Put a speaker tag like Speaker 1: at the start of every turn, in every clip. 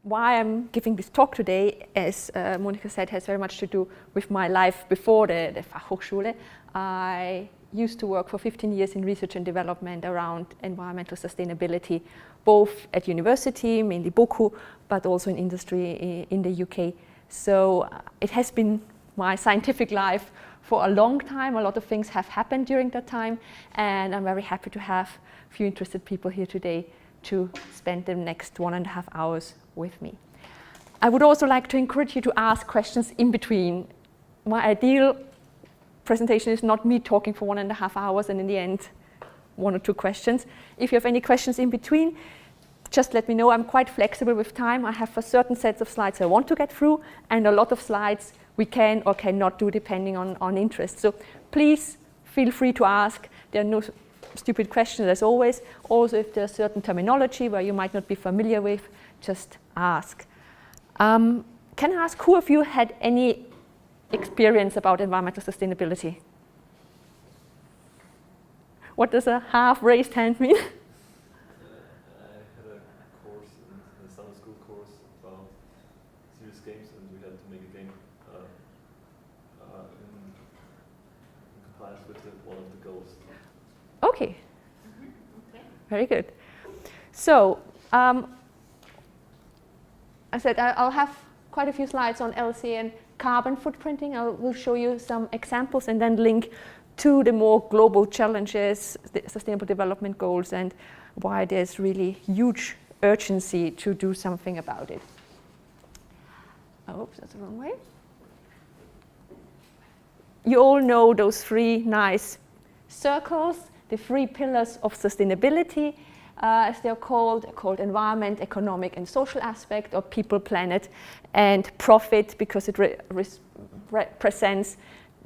Speaker 1: why I'm giving this talk today, as Monica said, has very much to do with my life before the Fachhochschule. I used to work for 15 years in research and development around environmental sustainability, both at university, mainly BOKU, but also in industry in the UK. So it has been my scientific life for a long time. A lot of things have happened during that time, and I'm very happy to have a few interested people here today to spend the next 1.5 hours with me. I would also like to encourage you to ask questions in between. My ideal presentation is not me talking for 1.5 hours and in the end 1 or 2 questions. If you have any questions in between, just let me know. I'm quite flexible with time. I have a certain set of slides I want to get through, and a lot of slides we can or cannot do depending on interest. So please feel free to ask. There are no stupid questions as always. Also, if there's certain terminology where you might not be familiar with, just ask. Can I ask who of you had any experience about environmental sustainability? What does a half-raised hand mean?
Speaker 2: I had a course, a summer school course about serious games, and we had to make a game in compliance with one of the goals.
Speaker 1: Okay. Very good. So, I said I'll have quite a few slides on LC and carbon footprinting. I will show you some examples and then link to the more global challenges, the Sustainable Development Goals, and why there's really huge urgency to do something about it. Oh, oops, that's the wrong way. You all know those 3 nice circles, the 3 pillars of sustainability, as they're called environment, economic, and social aspect, or people, planet, and profit, because it represents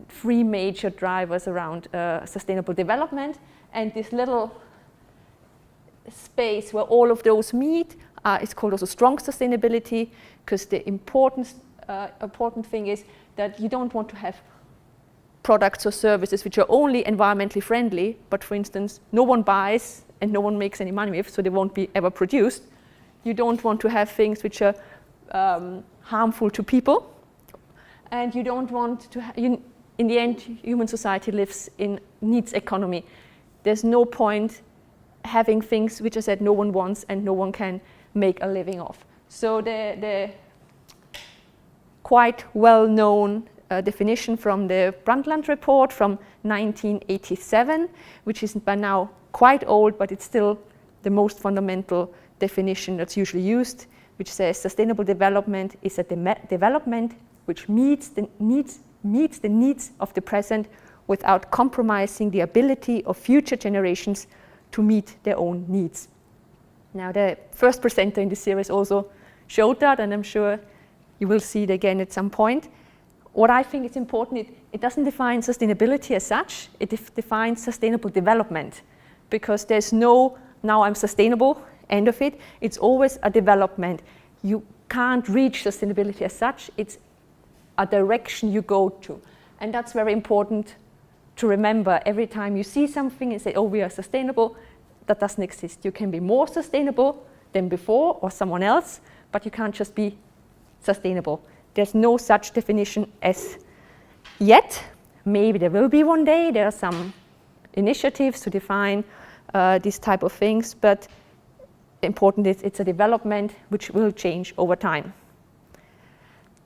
Speaker 1: 3 major drivers around sustainable development. And this little space where all of those meet is called also strong sustainability, because the important thing is that you don't want to have products or services which are only environmentally friendly, but for instance, no one buys and no one makes any money with, so they won't be ever produced. You don't want to have things which are harmful to people, and you don't want to in the end, human society lives in needs economy. There's no point having things which I said no one wants and no one can make a living off. So the quite well-known definition from the Brundtland report from 1987, which is by now quite old, but it's still the most fundamental definition that's usually used, which says sustainable development is a development which meets the needs of the present without compromising the ability of future generations to meet their own needs. Now, the first presenter in this series also showed that, and I'm sure you will see it again at some point. What I think is important, it doesn't define sustainability as such, it defines sustainable development, because there's no, now I'm sustainable, end of it. It's always a development. You can't reach sustainability as such, it's a direction you go to. And that's very important to remember every time you see something and say, oh, we are sustainable. That doesn't exist. You can be more sustainable than before or someone else, but you can't just be sustainable. There's no such definition as yet. Maybe there will be one day. There are some initiatives to define these type of things, but important is it's a development which will change over time.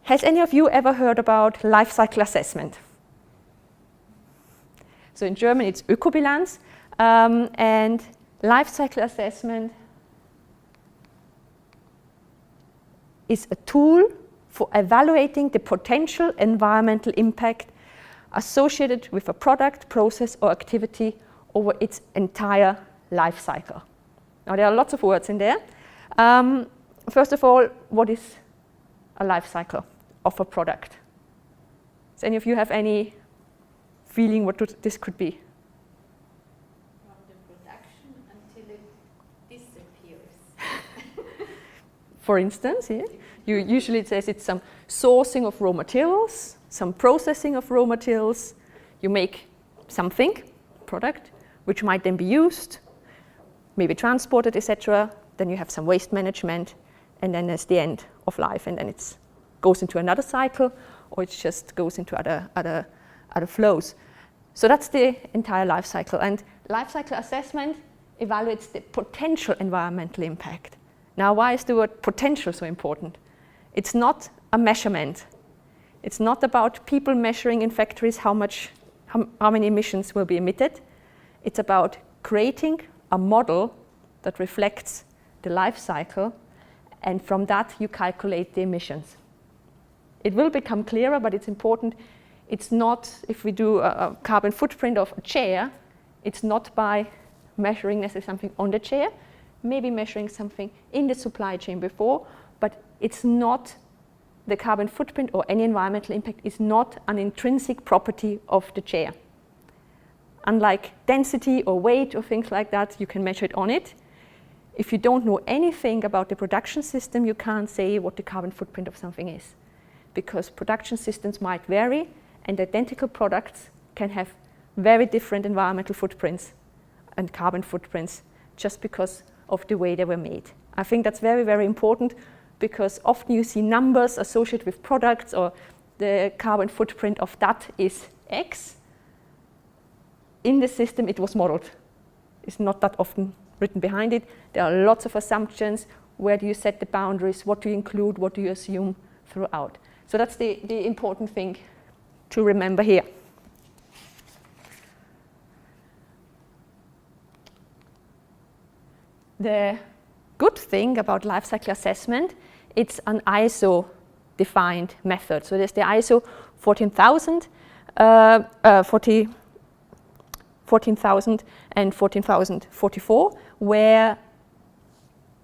Speaker 1: Has any of you ever heard about life cycle assessment? So in German it's Ökobilanz, and life cycle assessment is a tool for evaluating the potential environmental impact associated with a product, process, or activity over its entire life cycle. Now, there are lots of words in there. First of all, what is a life cycle of a product? Does any of you have any feeling what this could be?
Speaker 3: From the production until it disappears.
Speaker 1: For instance, yeah? Usually it says it's some sourcing of raw materials, some processing of raw materials. You make something, product, which might then be used, maybe transported, etc. Then you have some waste management, and then there's the end of life, and then it goes into another cycle, or it just goes into other flows. So that's the entire life cycle. And life cycle assessment evaluates the potential environmental impact. Now, why is the word potential so important? It's not a measurement. It's not about people measuring in factories how many emissions will be emitted. It's about creating a model that reflects the life cycle, and from that you calculate the emissions. It will become clearer, but it's important. It's not, if we do a carbon footprint of a chair, it's not by measuring necessarily something on the chair, maybe measuring something in the supply chain before, but it's not, the carbon footprint or any environmental impact is not an intrinsic property of the chair. Unlike density or weight or things like that, you can measure it on it. If you don't know anything about the production system, you can't say what the carbon footprint of something is, because production systems might vary, and identical products can have very different environmental footprints and carbon footprints just because of the way they were made. I think that's very, very important, because often you see numbers associated with products, or the carbon footprint of that is X. In the system it was modeled. It's not that often written behind it. There are lots of assumptions. Where do you set the boundaries? What do you include? What do you assume throughout? So that's the important thing to remember here. The good thing about life cycle assessment, it's an ISO-defined method. So there's the ISO 14000 and 14044, where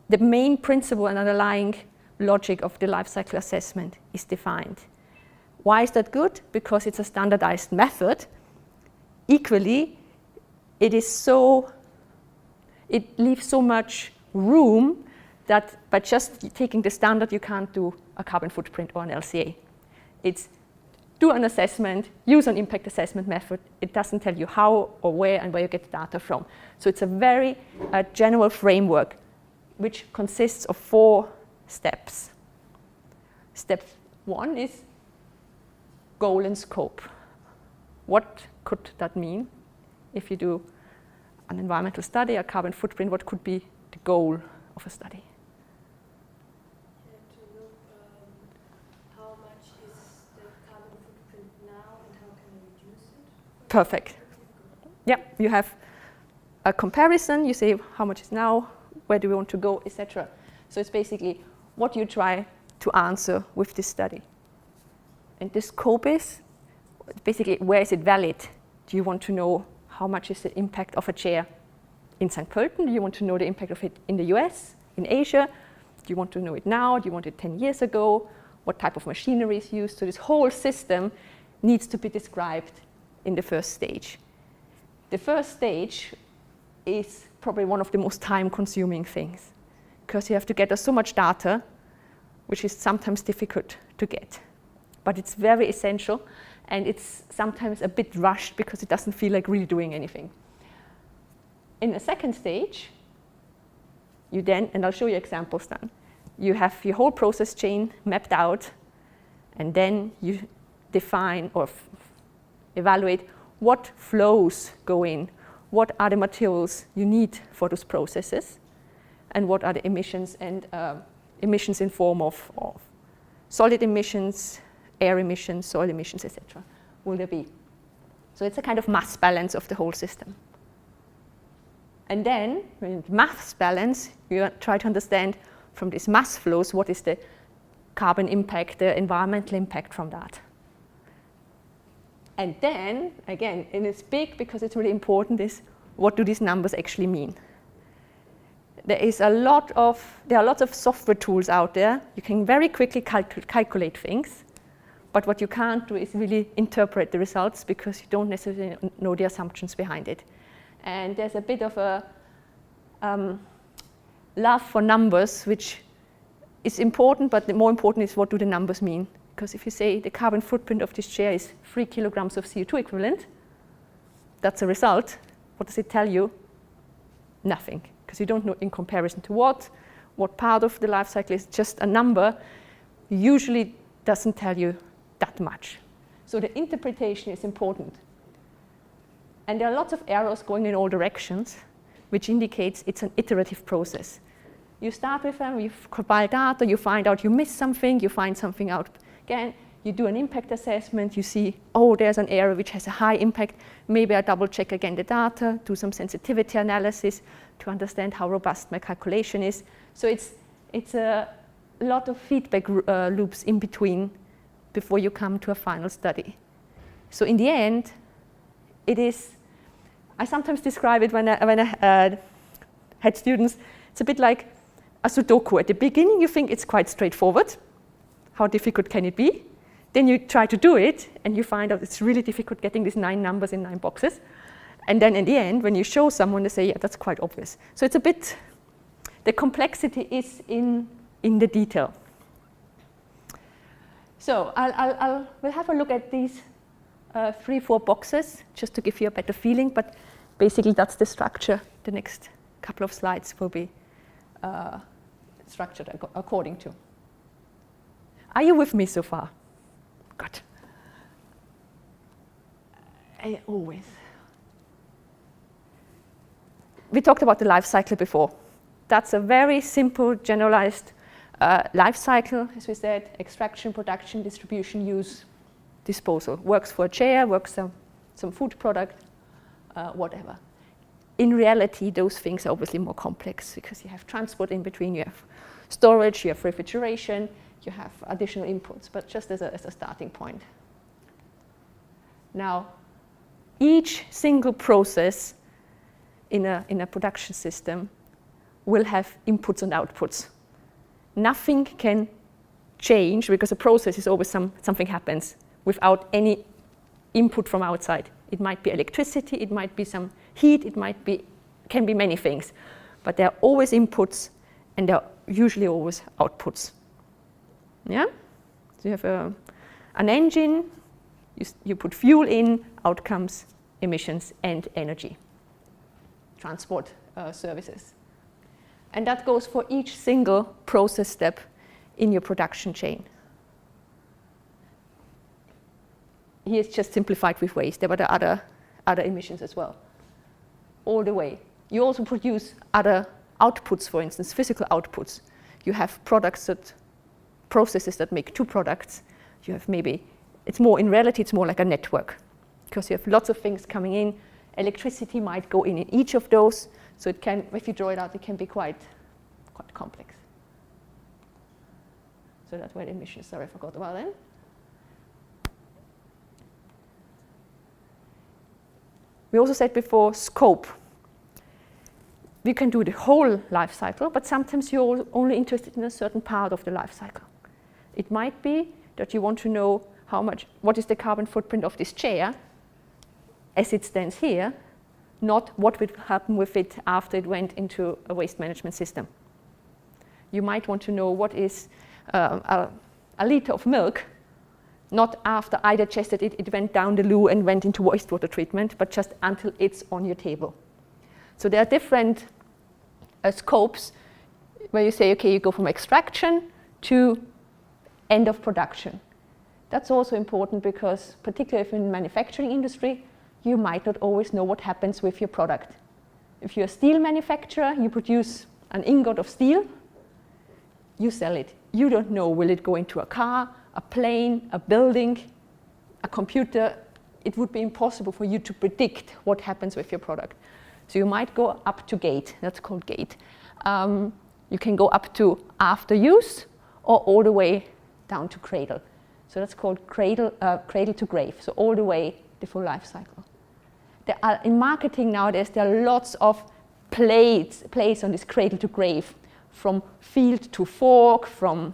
Speaker 1: the main principle and underlying logic of the life cycle assessment is defined. Why is that good? Because it's a standardized method. Equally, it leaves so much room that by just taking the standard, you can't do a carbon footprint or an LCA. It's do an assessment, use an impact assessment method. It doesn't tell you how or where and where you get the data from. So it's a very general framework, which consists of 4 steps. Step 1 is goal and scope. What could that mean? If you do an environmental study, a carbon footprint, what could be the goal of a study?
Speaker 4: To look how much is the carbon footprint now and how can we reduce it?
Speaker 1: Perfect. Yeah, you have a comparison. You say how much is now, where do we want to go, etc. So it's basically what you try to answer with this study. And the scope is basically, where is it valid? Do you want to know how much is the impact of a chair in St. Pölten? Do you want to know the impact of it in the US, in Asia? Do you want to know it now? Do you want it 10 years ago? What type of machinery is used? So this whole system needs to be described in the first stage. The first stage is probably one of the most time-consuming things, because you have to gather so much data, which is sometimes difficult to get. But it's very essential, and it's sometimes a bit rushed because it doesn't feel like really doing anything. In the second stage, you then, and I'll show you examples then, you have your whole process chain mapped out, and then you define or evaluate what flows go in, what are the materials you need for those processes, and what are the emissions, and emissions in form of solid emissions, air emissions, soil emissions, etc. will there be? So it's a kind of mass balance of the whole system. And then, in mass balance, you try to understand from these mass flows what is the carbon impact, the environmental impact from that. And then, again, and it's big because it's really important, is what do these numbers actually mean? There are lots of software tools out there. You can very quickly calculate things, but what you can't do is really interpret the results because you don't necessarily know the assumptions behind it. And there's a bit of a love for numbers, which is important, but the more important is what do the numbers mean? Because if you say the carbon footprint of this chair is 3 kilograms of CO2 equivalent, that's a result. What does it tell you? Nothing, because you don't know in comparison to what, what part of the life cycle is just a number, usually doesn't tell you that much. So the interpretation is important. And there are lots of arrows going in all directions, which indicates it's an iterative process. You start with them, you compile data, you find out you missed something, you find something out again, you do an impact assessment, you see, oh, there's an area which has a high impact, maybe I double check again the data, do some sensitivity analysis to understand how robust my calculation is. So it's a lot of feedback loops in between before you come to a final study. So in the end, it is, I sometimes describe it when I had students, it's a bit like a Sudoku. At the beginning, you think it's quite straightforward. How difficult can it be? Then you try to do it, and you find out it's really difficult getting these 9 numbers in 9 boxes. And then in the end, when you show someone, they say, yeah, that's quite obvious. So it's a bit, the complexity is in the detail. So we'll have a look at these 3-4 boxes, just to give you a better feeling, but basically that's the structure. The next couple of slides will be structured according to. Are you with me so far? Good. Always. We talked about the life cycle before. That's a very simple, generalized life cycle, as we said, extraction, production, distribution, use, disposal. Works for a chair, works some food product, whatever. In reality, those things are obviously more complex because you have transport in between, you have storage, you have refrigeration, you have additional inputs, but just as a starting point. Now, each single process in a production system will have inputs and outputs. Nothing can change because a process is always something happens without any input from outside. It might be electricity, it might be some heat, can be many things, but there are always inputs and there are usually always outputs. Yeah? So you have an engine, you put fuel in, out comes emissions and energy, transport services. And that goes for each single process step in your production chain. Here it's just simplified with waste. There were other emissions as well, all the way. You also produce other outputs, for instance, physical outputs. You have processes that make 2 products. You have in reality, it's more like a network because you have lots of things coming in. Electricity might go in each of those, so it can, if you draw it out, it can be quite complex. So that's where the emissions, sorry, I forgot about them. We also said before, scope. We can do the whole life cycle, but sometimes you're only interested in a certain part of the life cycle. It might be that you want to know what is the carbon footprint of this chair as it stands here, not what would happen with it after it went into a waste management system. You might want to know what is a liter of milk, not after I digested it, it went down the loo and went into wastewater treatment, but just until it's on your table. So there are different scopes where you say, okay, you go from extraction to end of production. That's also important because, particularly if in the manufacturing industry, you might not always know what happens with your product. If you're a steel manufacturer, you produce an ingot of steel, you sell it. You don't know, will it go into a car, a plane, a building, a computer? It would be impossible for you to predict what happens with your product. So you might go up to gate, that's called gate. You can go up to after use or all the way down to cradle. So that's called cradle to grave, so all the way the full life cycle. In marketing nowadays, there are lots of plays on this cradle to grave, from field to fork, from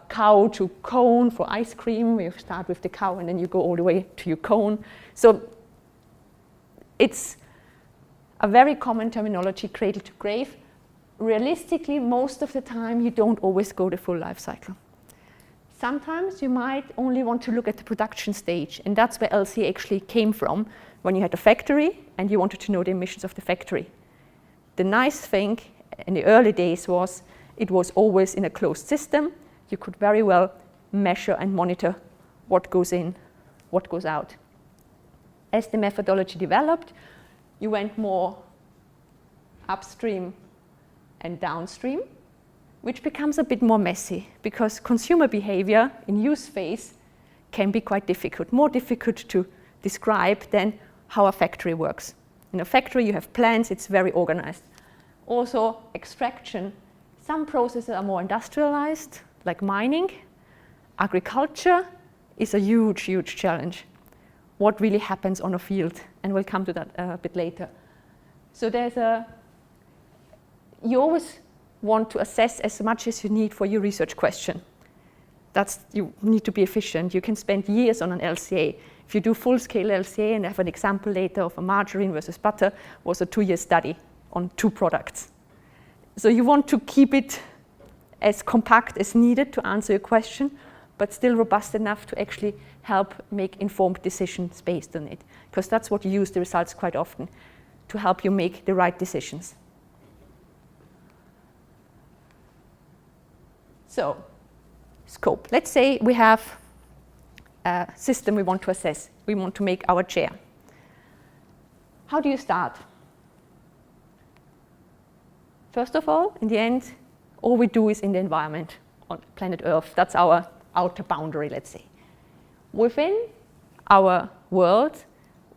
Speaker 1: cow to cone for ice cream. You start with the cow and then you go all the way to your cone. So it's a very common terminology, cradle to grave. Realistically, most of the time, you don't always go the full life cycle. Sometimes you might only want to look at the production stage, and that's where LC actually came from, when you had a factory and you wanted to know the emissions of the factory. The nice thing, in the early days was it was always in a closed system. You could very well measure and monitor what goes in, what goes out. As the methodology developed, you went more upstream and downstream, which becomes a bit more messy because consumer behavior in use phase can be quite difficult, more difficult to describe than how a factory works. In a factory you have plants, it's very organized. Also extraction, some processes are more industrialized, like mining. Agriculture is a huge, huge challenge. What really happens on a field, and we'll come to that a bit later. So you always want to assess as much as you need for your research question. You need to be efficient. You can spend years on an LCA. If you do full-scale LCA, and I have an example later of a margarine versus butter, was a 2-year study on 2 products. So you want to keep it as compact as needed to answer your question, but still robust enough to actually help make informed decisions based on it. Because that's what you use the results quite often, to help you make the right decisions. So, scope. Let's say we have a system we want to assess. We want to make our chair. How do you start? First of all, in the end, all we do is in the environment on planet Earth. That's our outer boundary, let's say. Within our world,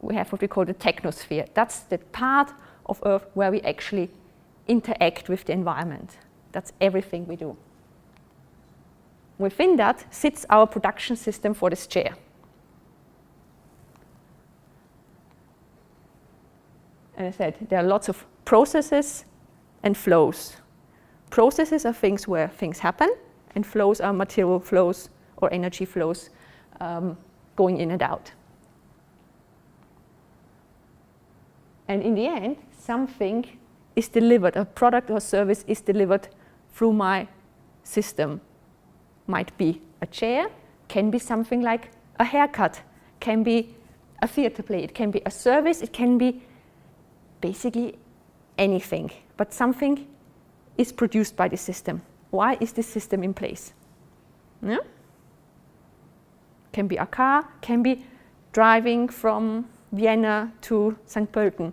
Speaker 1: we have what we call the technosphere. That's the part of Earth where we actually interact with the environment. That's everything we do. Within that sits our production system for this chair. And I said there are lots of processes and flows. Processes are things where things happen, and flows are material flows or energy flows going in and out. And in the end, something is delivered, a product or service is delivered through my system. Might be a chair, can be something like a haircut, can be a theater play, it can be a service, it can be basically anything. But something is produced by the system. Why is this system in place? Yeah? Can be a car, can be driving from Vienna to St. Pölten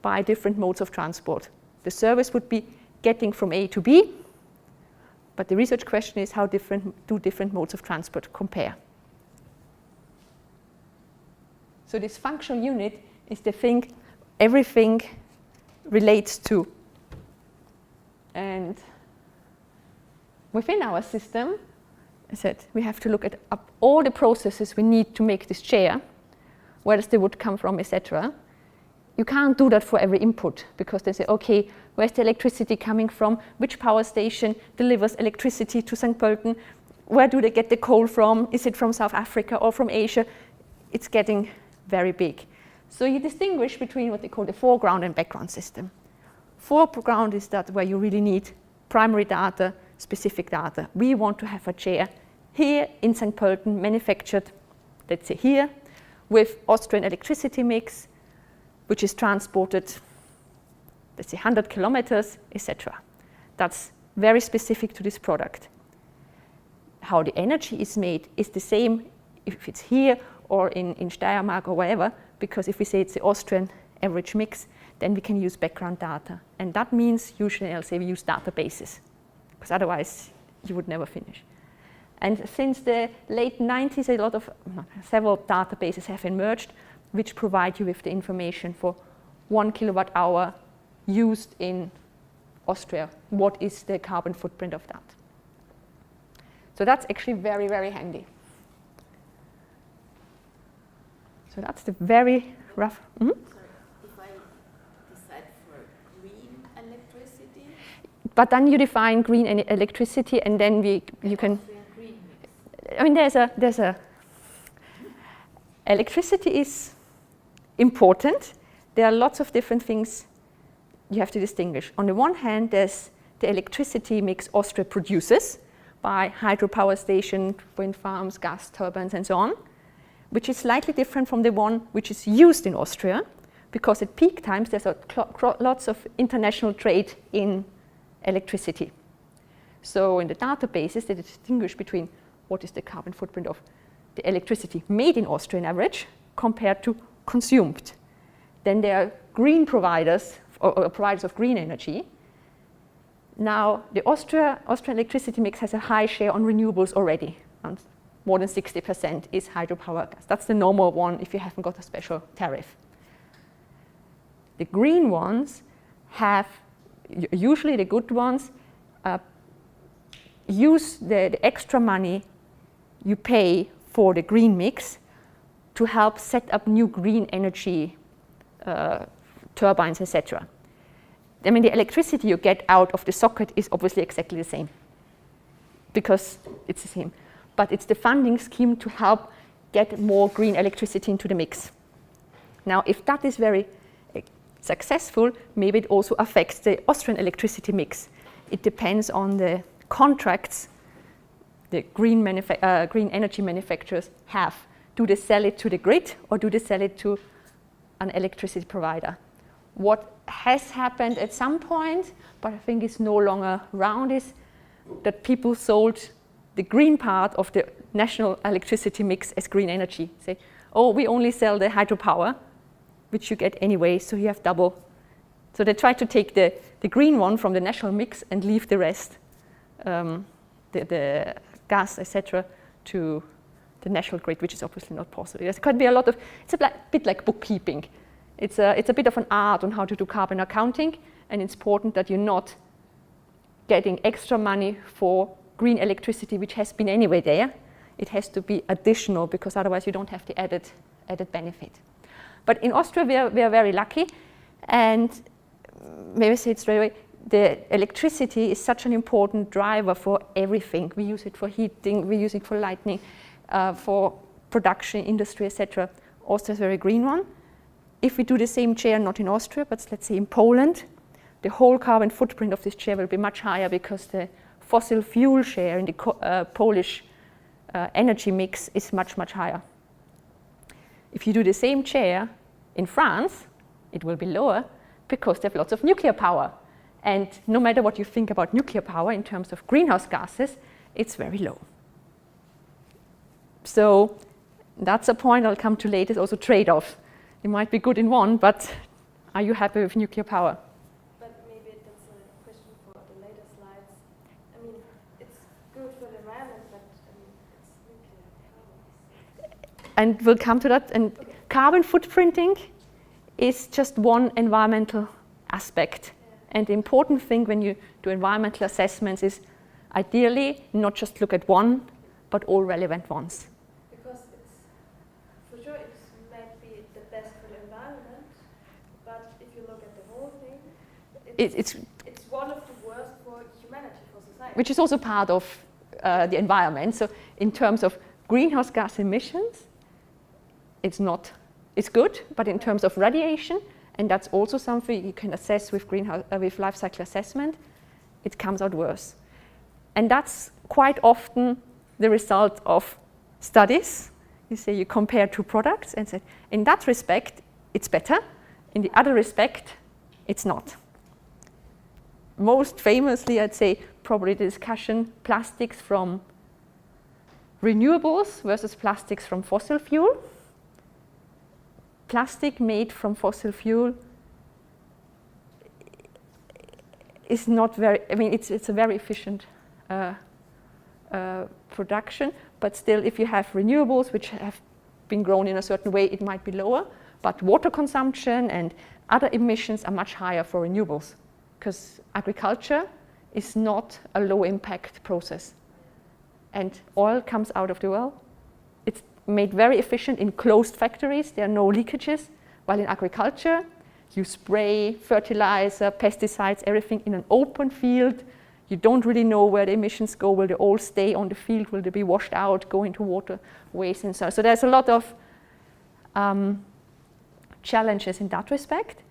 Speaker 1: by different modes of transport. The service would be getting from A to B, but the research question is how do different modes of transport compare? So this functional unit is the thing everything relates to. And within our system, I said, we have to look at all the processes we need to make this chair, where does the wood come from, etc. You can't do that for every input, because they say, okay, where's the electricity coming from? Which power station delivers electricity to St. Pölten? Where do they get the coal from? Is it from South Africa or from Asia? It's getting very big. So you distinguish between what they call the foreground and background system. Foreground is that where you really need primary data, specific data. We want to have a chair here in St. Pölten, manufactured, let's say here, with Austrian electricity mix, which is transported, let's say 100 kilometers, etc. That's very specific to this product. How the energy is made is the same if it's here or in Steiermark or wherever, because if we say it's the Austrian average mix, then we can use background data. And that means usually I'll say we use databases, because otherwise you would never finish. And since the late 90s, several databases have emerged which provide you with the information for 1 kilowatt hour used in Austria. What is the carbon footprint of that? So that's actually very, very handy. So that's the very rough.
Speaker 3: Sorry, if I decide for green electricity?
Speaker 1: But then you define green electricity, and then you can.
Speaker 3: Green mix.
Speaker 1: I mean, there's a electricity is important. There are lots of different things you have to distinguish. On the one hand, there's the electricity mix Austria produces by hydropower station, wind farms, gas turbines, and so on, which is slightly different from the one which is used in Austria, because at peak times there's lots of international trade in electricity. So in the databases, they distinguish between what is the carbon footprint of the electricity made in Austria on average compared to consumed. Then there are green providers, or providers of green energy. Now, the Austrian electricity mix has a high share on renewables already. And more than 60% is hydropower gas. That's the normal one if you haven't got a special tariff. The green ones have, usually the good ones, use the extra money you pay for the green mix to help set up new green energy turbines, etc. I mean, the electricity you get out of the socket is obviously exactly the same because it's the same. But it's the funding scheme to help get more green electricity into the mix. Now, if that is very successful, maybe it also affects the Austrian electricity mix. It depends on the contracts the green energy manufacturers have. Do they sell it to the grid or do they sell it to an electricity provider? What has happened at some point, but I think is no longer around, is that people sold the green part of the national electricity mix as green energy. Say, oh, we only sell the hydropower, which you get anyway, so you have double. So they try to take the green one from the national mix and leave the rest, the gas, etc., to the national grid, which is obviously not possible. There could be a lot of, it's a bit like bookkeeping. It's a bit of an art on how to do carbon accounting, and it's important that you're not getting extra money for green electricity, which has been anyway there. It has to be additional, because otherwise you don't have the added benefit. But in Austria, we are very lucky, and maybe say it straight away, the electricity is such an important driver for everything. We use it for heating, we use it for lighting, for production, industry, etc. Austria is a very green one. If we do the same chair, not in Austria, but let's say in Poland, the whole carbon footprint of this chair will be much higher because the fossil fuel share in the Polish energy mix is much, much higher. If you do the same chair in France, it will be lower because they have lots of nuclear power. And no matter what you think about nuclear power in terms of greenhouse gases, it's very low. So that's a point I'll come to later, is also trade-off. It might be good in one, but are you happy with nuclear power?
Speaker 4: But maybe that's a question for the later slides. I mean, it's good for the environment, but I mean, it's nuclear power.
Speaker 1: And we'll come to that. And okay. Carbon footprinting is just one environmental aspect. Yeah. And the important thing when you do environmental assessments is ideally not just look at one, but all relevant ones.
Speaker 4: Because it's, for sure, it might be the best for the environment, but if you look at the whole thing, it's one of the worst for humanity, for society.
Speaker 1: Which is also part of the environment. So in terms of greenhouse gas emissions, it's good, but in terms of radiation, and that's also something you can assess with with life cycle assessment, it comes out worse. And that's quite often the result of studies. You say you compare two products and say, in that respect, it's better. In the other respect, it's not. Most famously, I'd say, probably the discussion, plastics from renewables versus plastics from fossil fuel. Plastic made from fossil fuel is not very, I mean, it's a very efficient production, but still if you have renewables which have been grown in a certain way, it might be lower, but water consumption and other emissions are much higher for renewables because agriculture is not a low impact process. And oil comes out of the well. It's made very efficient in closed factories. There are no leakages, while in agriculture, you spray fertilizer, pesticides, everything in an open field. You don't really know where the emissions go. Will they all stay on the field? Will they be washed out, go into waterways and so on? So there's a lot of challenges in that respect.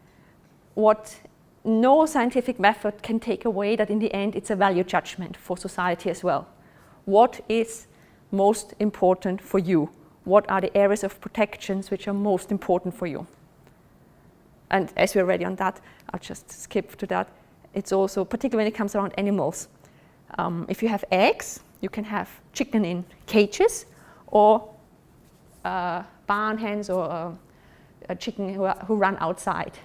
Speaker 1: What no scientific method can take away, that in the end it's a value judgment for society as well. What is most important for you? What are the areas of protections which are most important for you? And as we're already on that, I'll just skip to that. It's also, particularly when it comes around animals. If you have eggs, you can have chicken in cages, or barn hens, or a chicken who run outside.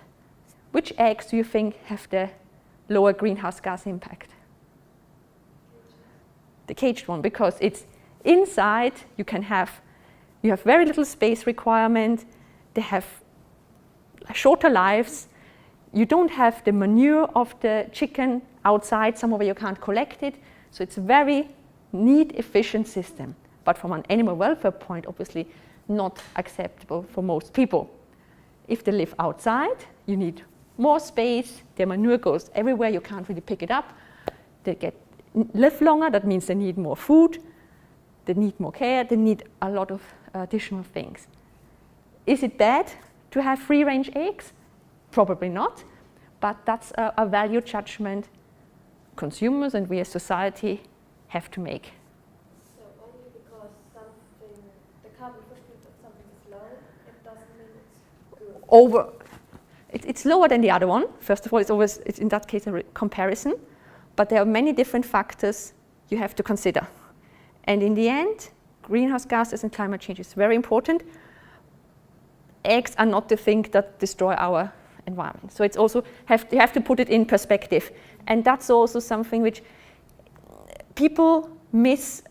Speaker 1: Which eggs do you think have the lower greenhouse gas impact? The caged one, because it's inside. You have very little space requirement. They have shorter lives. You don't have the manure of the chicken outside, somewhere where you can't collect it. So it's a very neat, efficient system. But from an animal welfare point, obviously not acceptable for most people. If they live outside, you need more space. Their manure goes everywhere. You can't really pick it up. They live longer. That means they need more food. They need more care. They need a lot of additional things. Is it bad to have free-range eggs? Probably not. But that's a value judgment consumers and we as society have to make.
Speaker 4: So only because the carbon footprint of something is low, it doesn't mean it's good.
Speaker 1: It's lower than the other one. First of all, it's in that case a comparison. But there are many different factors you have to consider. And in the end, greenhouse gases and climate change is very important. Eggs are not the thing that destroy our environment. So it's also you have to put it in perspective. And that's also something which people miss.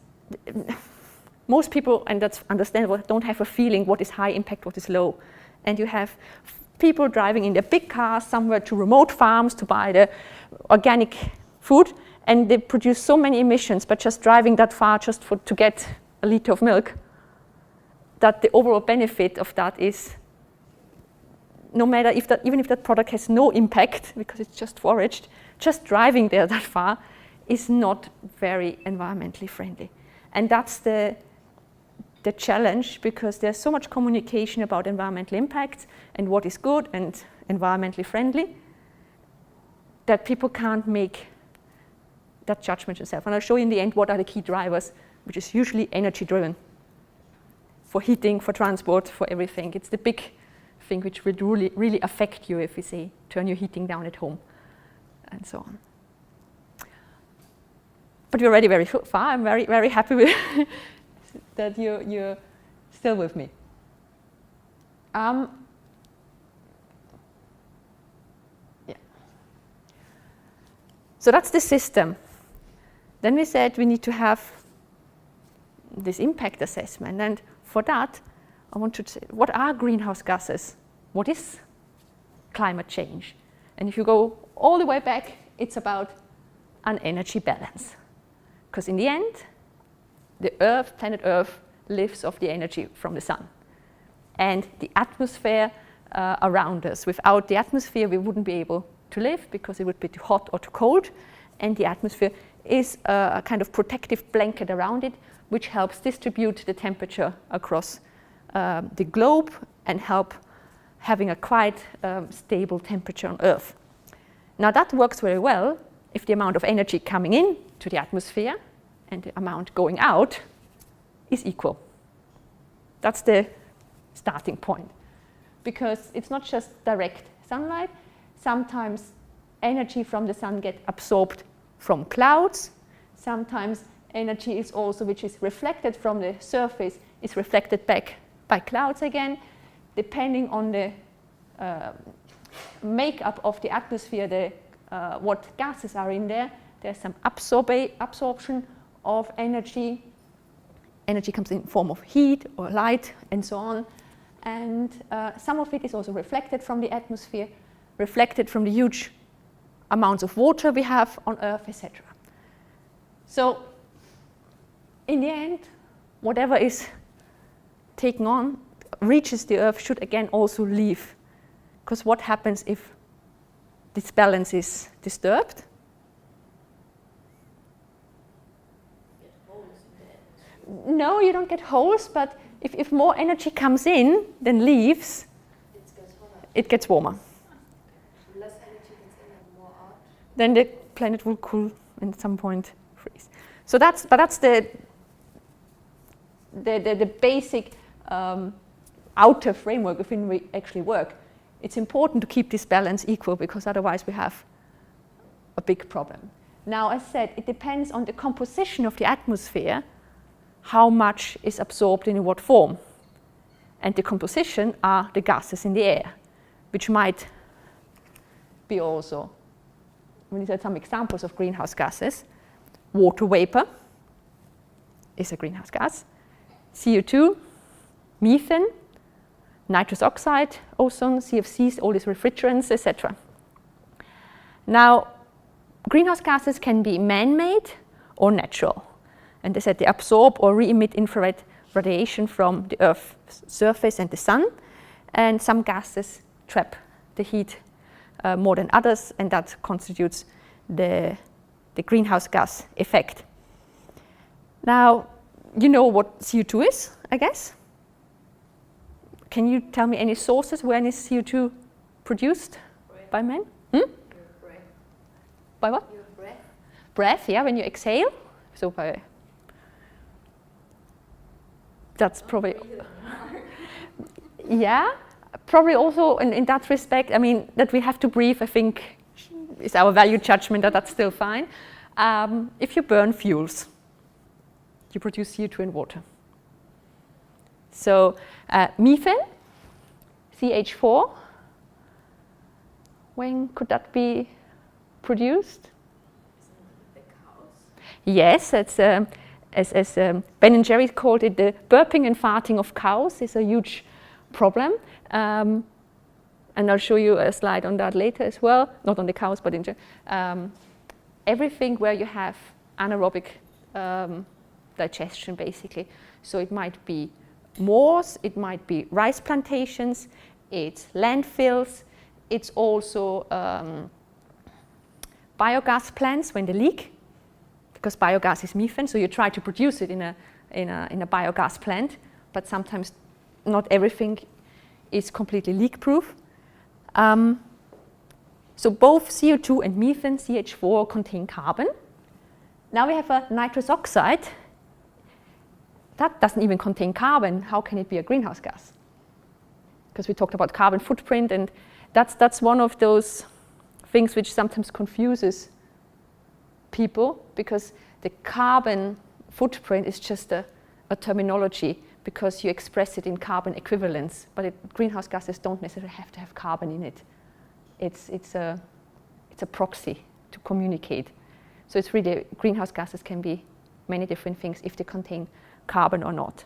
Speaker 1: Most people, and that's understandable, don't have a feeling what is high impact, what is low. And you have people driving in their big cars somewhere to remote farms to buy the organic food, and they produce so many emissions, but just driving that far just to get a liter of milk, that the overall benefit of that is, no matter even if that product has no impact because it's just foraged, just driving there that far is not very environmentally friendly. And that's the challenge, because there's so much communication about environmental impacts and what is good and environmentally friendly that people can't make that judgment yourself. And I'll show you in the end what are the key drivers, which is usually energy driven. For heating, for transport, for everything. It's the big thing which will really affect you if we say turn your heating down at home and so on. But you're already very far. I'm very, very happy with that you're still with me. Yeah. So that's the system. Then we said we need to have this impact assessment. And for that, I want to say, what are greenhouse gases? What is climate change? And if you go all the way back, it's about an energy balance. Because in the end, the Earth, planet Earth, lives off the energy from the sun. And the atmosphere around us. Without the atmosphere, we wouldn't be able to live because it would be too hot or too cold. And the atmosphere is a kind of protective blanket around it, which helps distribute the temperature across the globe and help having a quite stable temperature on Earth. Now that works very well if the amount of energy coming in to the atmosphere and the amount going out is equal. That's the starting point. Because it's not just direct sunlight. Sometimes energy from the sun gets absorbed from clouds. Sometimes energy is also, which is reflected from the surface, is reflected back by clouds again. Depending on the makeup of the atmosphere, what gases are in there, there's some absorption of energy. Energy comes in form of heat or light and so on. And some of it is also reflected from the atmosphere, reflected from the huge amounts of water we have on Earth, etc. So in the end, whatever is taken on, reaches the Earth, should again also leave. Because what happens if this balance is disturbed? No, you don't get holes, but if more energy comes in than leaves, it gets warmer.
Speaker 3: Less energy gets in and more out.
Speaker 1: Then the planet will cool and at some point freeze. So that's the basic outer framework within we actually work. It's important to keep this balance equal, because otherwise we have a big problem. Now, as said, it depends on the composition of the atmosphere, how much is absorbed in what form. And the composition are the gases in the air, which might be also, these are some examples of greenhouse gases. Water vapor is a greenhouse gas. CO2, methane, nitrous oxide, ozone, CFCs, all these refrigerants, etc. Now, greenhouse gases can be man-made or natural. And they said they absorb or re-emit infrared radiation from the Earth's surface and the sun. And some gases trap the heat more than others, and that constitutes the greenhouse gas effect. Now, you know what CO2 is, I guess? Can you tell me any sources when is CO2 produced by man?
Speaker 3: Your breath.
Speaker 1: By what?
Speaker 3: Your breath.
Speaker 1: Breath, yeah, when you exhale. So by that's probably, yeah, probably also in that respect, I mean, that we have to breathe, I think, is our value judgment that that's still fine. If you burn fuels, you produce CO2 in water. So methane, CH4, when could that be produced?
Speaker 3: The cows.
Speaker 1: Yes, it's, as Ben and Jerry called it, the burping and farting of cows is a huge problem. And I'll show you a slide on that later as well, not on the cows, but in general. Everything where you have anaerobic digestion, basically. So it might be moors, it might be rice plantations, it's landfills, it's also biogas plants when they leak, because biogas is methane, so you try to produce it in a biogas plant, but sometimes not everything is completely leak-proof. So both CO2 and methane, CH4, contain carbon. Now we have a nitrous oxide. That doesn't even contain carbon. How can it be a greenhouse gas? Because we talked about carbon footprint, and that's one of those things which sometimes confuses people, because the carbon footprint is just a terminology, because you express it in carbon equivalents, but greenhouse gases don't necessarily have to have carbon in it. It's a proxy to communicate. So it's really, greenhouse gases can be many different things if they contain carbon or not.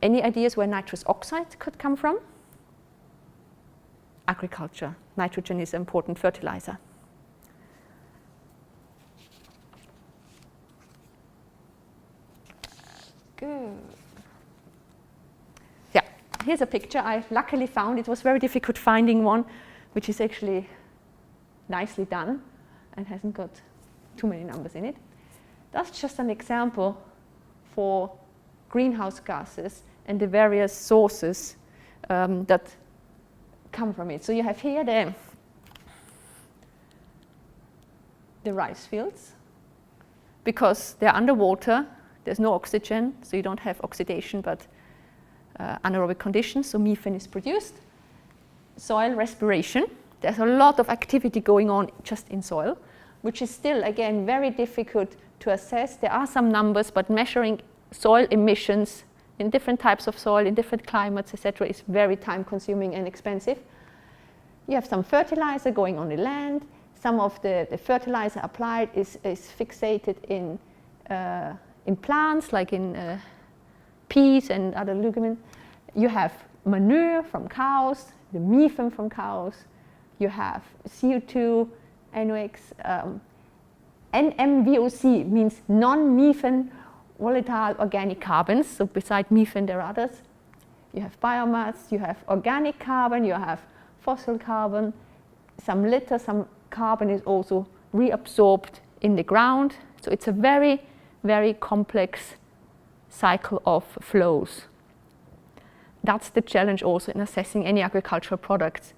Speaker 1: Any ideas where nitrous oxide could come from? Agriculture. Nitrogen is an important fertilizer. Good. Yeah, here's a picture I luckily found. It was very difficult finding one which is actually nicely done and hasn't got too many numbers in it. That's just an example for greenhouse gases and the various sources that come from it. So you have here the rice fields. Because they're underwater, there's no oxygen, so you don't have oxidation, but anaerobic conditions, so methane is produced. Soil respiration. There's a lot of activity going on just in soil, which is still, again, very difficult to assess. There are some numbers, but measuring soil emissions in different types of soil, in different climates, etc., is very time-consuming and expensive. You have some fertilizer going on the land. Some of the fertilizer applied is fixated in plants, like in peas and other legumes. You have manure from cows, the methane from cows. You have CO2, NOx, NMVOC means non-methane volatile organic carbons. So beside methane, there are others. You have biomass, you have organic carbon, you have fossil carbon. Some litter, some carbon is also reabsorbed in the ground. So it's a very, very complex cycle of flows. That's the challenge also in assessing any agricultural products,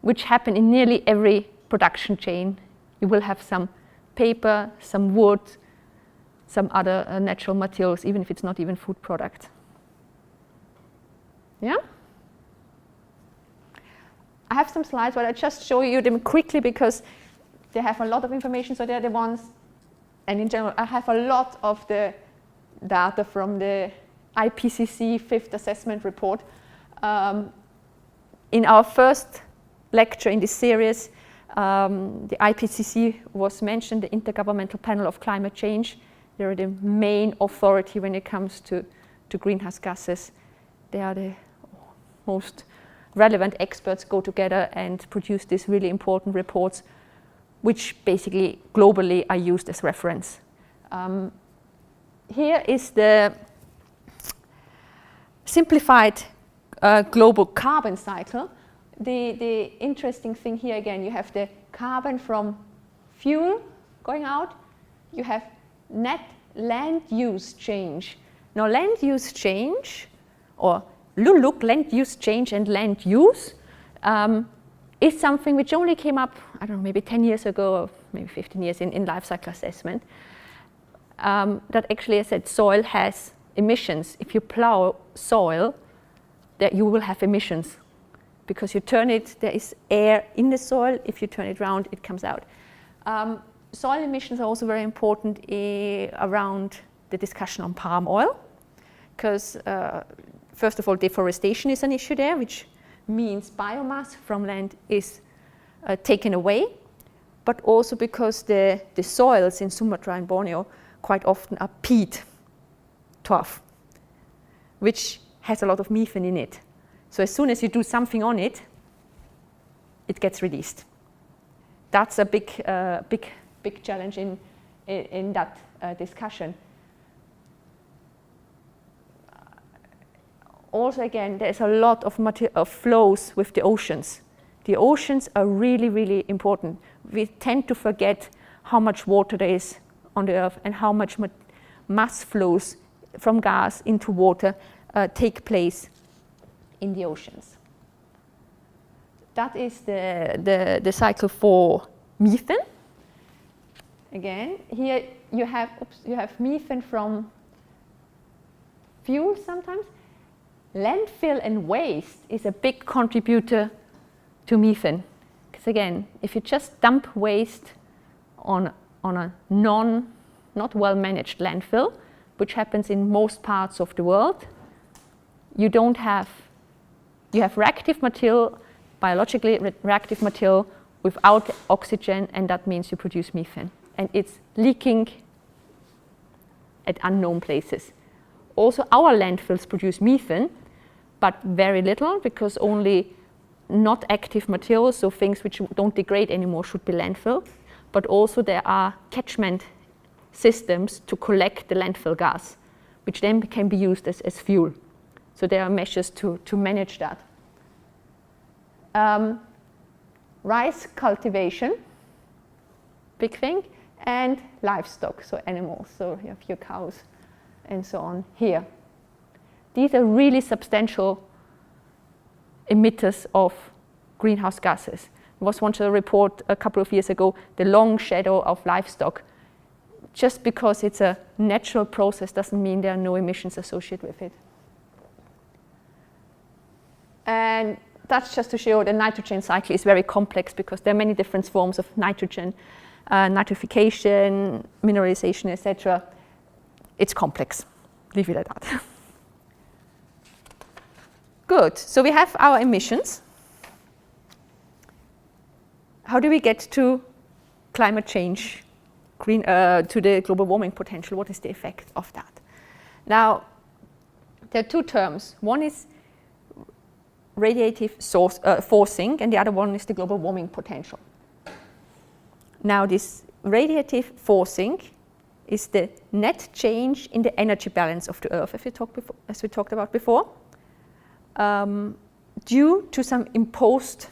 Speaker 1: which happen in nearly every production chain. You will have some paper, some wood, some other natural materials, even if it's not even food product. Yeah? I have some slides, but I just show you them quickly because they have a lot of information, so they're the ones, and in general, I have a lot of the data from the IPCC 5th assessment report. In our first lecture in this series, the IPCC was mentioned, the Intergovernmental Panel of Climate Change. They're the main authority when it comes to greenhouse gases. They are the most relevant experts, go together and produce these really important reports, which basically globally are used as reference. Here is the simplified global carbon cycle. The interesting thing here again, you have the carbon from fuel going out, you have net land use change. Now land use change, or LULUC, land use change and land use, is something which only came up, I don't know, maybe 10 years ago, or maybe 15 years in life cycle assessment. That actually, I said, soil has emissions. If you plow soil, that you will have emissions. Because you turn it, there is air in the soil. If you turn it around, it comes out. Soil emissions are also very important around the discussion on palm oil. Because first of all, deforestation is an issue there, which means biomass from land is taken away. But also because the soils in Sumatra and Borneo quite often are peat turf, which has a lot of methane in it. So as soon as you do something on it, it gets released. That's a big challenge in that discussion. Also, again, there's a lot of flows with the oceans. The oceans are really, really important. We tend to forget how much water there is on the Earth and how much mass flows from gas into water take place in the oceans. That is the cycle for methane. Again, here you have methane from fuel sometimes. Landfill and waste is a big contributor to methane. Because again, if you just dump waste on a not well managed landfill, which happens in most parts of the world, you have reactive material, biologically reactive material without oxygen, and that means you produce methane. And it's leaking at unknown places. Also, our landfills produce methane, but very little, because only not active materials, so things which don't degrade anymore, should be landfill. But also there are catchment systems to collect the landfill gas, which then can be used as fuel. So there are measures to manage that. Rice cultivation, big thing, and livestock, so animals. So you have your cows and so on here. These are really substantial emitters of greenhouse gases. There was once a report a couple of years ago, the long shadow of livestock. Just because it's a natural process doesn't mean there are no emissions associated with it. And that's just to show the nitrogen cycle is very complex, because there are many different forms of nitrogen, nitrification, mineralization, etc. It's complex. Leave it at that. Good. So we have our emissions. How do we get to climate change, to the global warming potential? What is the effect of that? Now, there are two terms. One is radiative forcing, and the other one is the global warming potential. Now, this radiative forcing is the net change in the energy balance of the Earth, as we talked about before, due to some imposed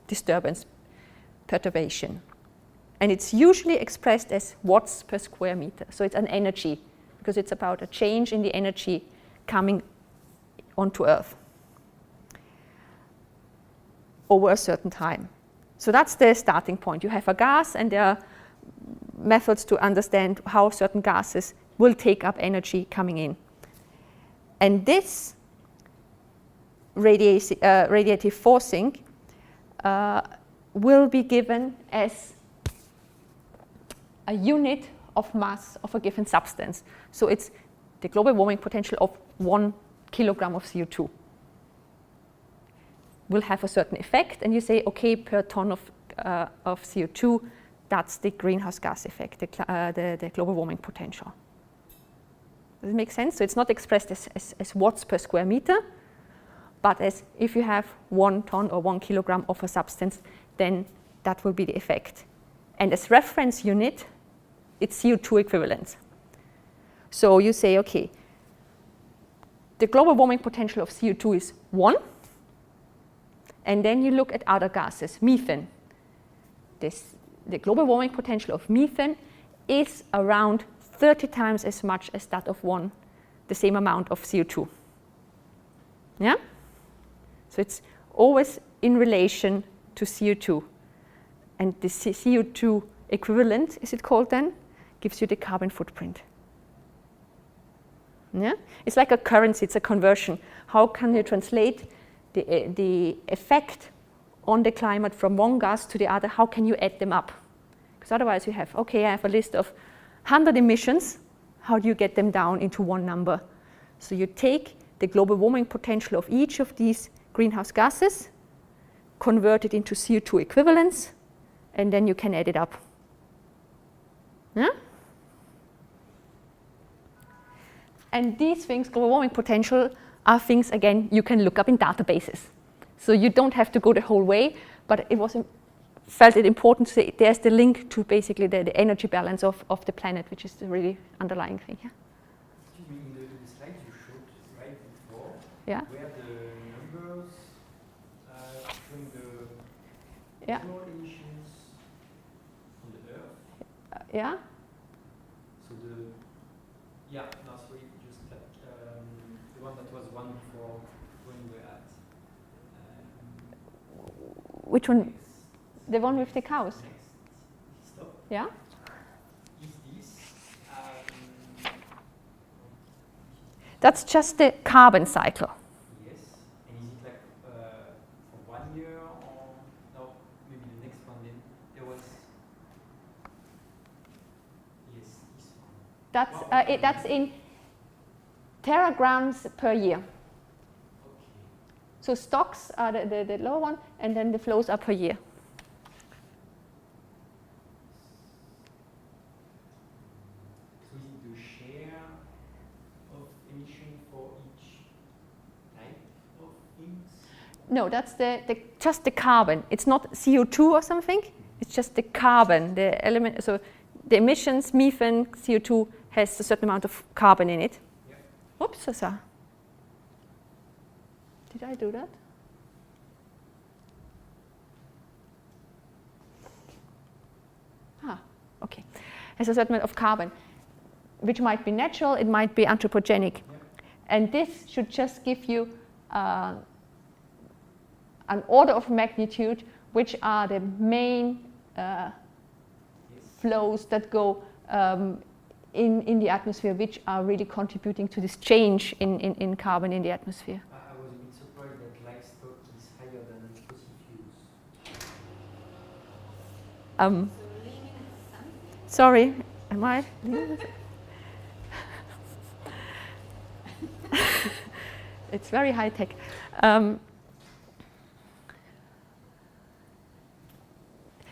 Speaker 1: disturbance, perturbation. And it's usually expressed as watts per square meter. So it's an energy, because it's about a change in the energy coming onto Earth over a certain time. So that's the starting point. You have a gas, and there are methods to understand how certain gases will take up energy coming in. And this radiative forcing will be given as a unit of mass of a given substance. So it's the global warming potential of 1 kilogram of CO2 will have a certain effect, and you say, okay, per ton of CO2, that's the greenhouse gas effect, the global warming potential. Does it make sense? So it's not expressed as watts per square meter, but as if you have 1 ton or 1 kilogram of a substance, then that will be the effect. And as reference unit, it's CO2 equivalent. So you say, okay, the global warming potential of CO2 is 1, and then you look at other gases, methane. The global warming potential of methane is around 30 times as much as that of the same amount of CO2. Yeah? So it's always in relation to CO2. And the CO2 equivalent, is it called then, gives you the carbon footprint. Yeah? It's like a currency, it's a conversion. How can you translate the effect on the climate from one gas to the other? How can you add them up? Because otherwise you have, okay, I have a list of 100 emissions. How do you get them down into one number? So you take the global warming potential of each of these greenhouse gases, convert it into CO2 equivalents, and then you can add it up. Yeah? And these things, global warming potential, are things, again, you can look up in databases. So you don't have to go the whole way, but it was felt it important to say there's the link to basically the energy balance of the planet, which is the really underlying thing. Yeah?
Speaker 5: Excuse me, in the slides you showed right before,
Speaker 1: yeah?
Speaker 5: where the numbers showing the
Speaker 1: yeah?
Speaker 5: total emissions on the Earth.
Speaker 1: Yeah?
Speaker 5: So no, sorry, just like the one that was one before when we were at.
Speaker 1: Which one? The one with the cows?
Speaker 5: Next. Stop.
Speaker 1: Yeah?
Speaker 5: Is this?
Speaker 1: That's just the carbon cycle.
Speaker 5: Yes. And is it like for 1 year or no? Maybe the next one. Then there was. Yes, this one.
Speaker 1: That's in teragrams per year.
Speaker 5: Okay.
Speaker 1: So stocks are the lower one, and then the flows are per year.
Speaker 5: So is it the share of emission for each type of things?
Speaker 1: No, that's just the carbon. It's not CO2 or something. It's just the carbon, the element. So the emissions, methane, CO2 has a certain amount of carbon in it.
Speaker 5: Yeah.
Speaker 1: Oops, did I do that? Okay. Has a certain amount of carbon, which might be natural, it might be anthropogenic.
Speaker 5: Yeah.
Speaker 1: And this should just give you an order of magnitude, which are the main flows that go in the atmosphere, which are really contributing to this change in carbon in the atmosphere.
Speaker 5: I was a bit surprised that livestock is higher than fossil fuels.
Speaker 1: Sorry, am I? It's very high tech.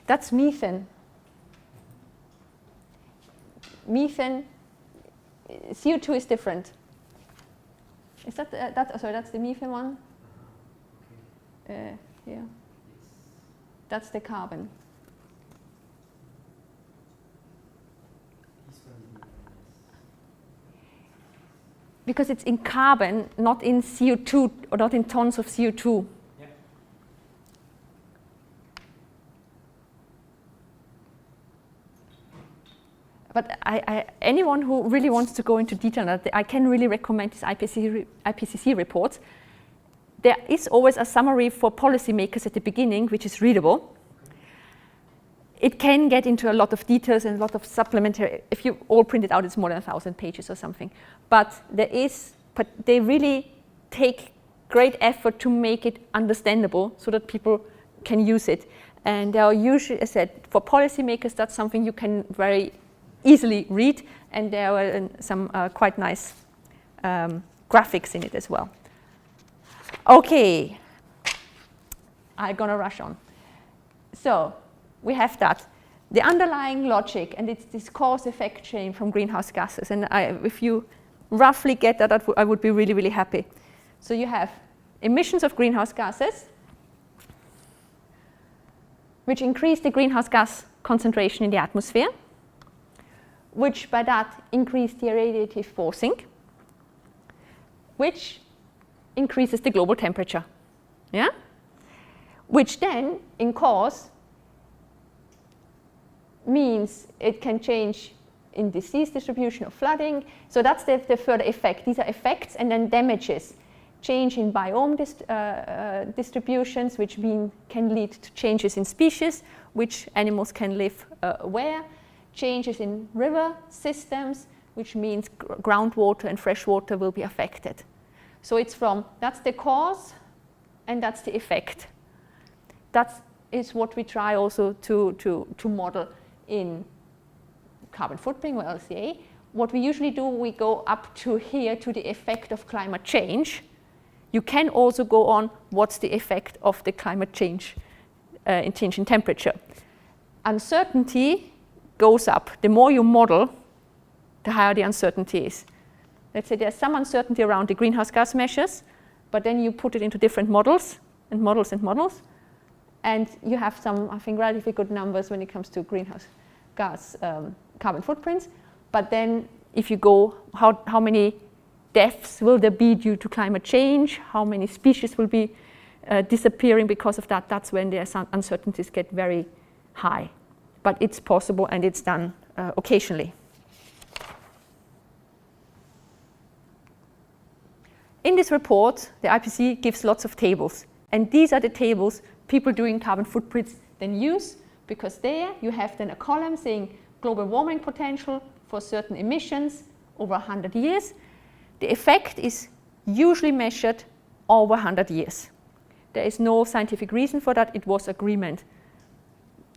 Speaker 1: That's methane. Methane, CO2 is different. Is that sorry? That's the methane one. Here. That's the carbon. Because it's in carbon, not in CO2 or not in tons of CO2.
Speaker 5: Yeah.
Speaker 1: But anyone who really wants to go into detail on that, I can really recommend this IPCC reports. There is always a summary for policymakers at the beginning, which is readable. It can get into a lot of details and a lot of supplementary. If you all print it out, it's more than 1,000 pages or something. But they really take great effort to make it understandable so that people can use it. And there are usually, as I said, for policymakers, that's something you can very easily read, and there are some quite nice graphics in it as well. Okay, I'm gonna rush on. So we have that. The underlying logic, and it's this cause-effect chain from greenhouse gases. And if you roughly get that, I would be really, really happy. So you have emissions of greenhouse gases, which increase the greenhouse gas concentration in the atmosphere, which by that increase the radiative forcing, which increases the global temperature, yeah? Which then, in cause, means it can change in disease distribution or flooding. So that's the further effect. These are effects, and then damages. Change in biome distributions, which can lead to changes in species, which animals can live where. Changes in river systems, which means groundwater and fresh water will be affected. So it's that's the cause, and that's the effect. That is what we try also to model in carbon footprint or LCA. What we usually do, we go up to here to the effect of climate change. You can also go on what's the effect of the climate change in change in temperature. Uncertainty goes up. The more you model, the higher the uncertainty is. Let's say there's some uncertainty around the greenhouse gas measures, but then you put it into different models and models and models, and you have some, I think, relatively good numbers when it comes to greenhouse gas carbon footprints. But then if you go, how many deaths will there be due to climate change? How many species will be disappearing because of that? That's when the uncertainties get very high. But it's possible, and it's done occasionally. In this report, the IPCC gives lots of tables. And these are the tables people doing carbon footprints then use, because there you have then a column saying global warming potential for certain emissions over 100 years. The effect is usually measured over 100 years. There is no scientific reason for that. It was agreement.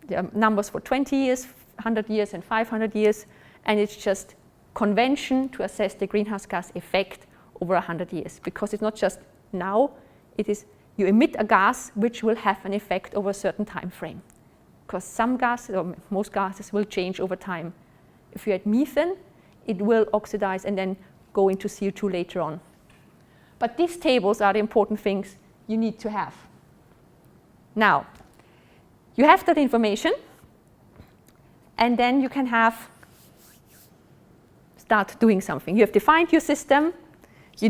Speaker 1: There are numbers for 20 years, 100 years, and 500 years, and it's just convention to assess the greenhouse gas effect over 100 years, because it's not just now, it is you emit a gas which will have an effect over a certain time frame, because some gases, or most gases, will change over time. If you add methane, it will oxidize and then go into CO2 later on. But these tables are the important things you need to have. Now, you have that information, and then you can start doing something. You have defined your system. You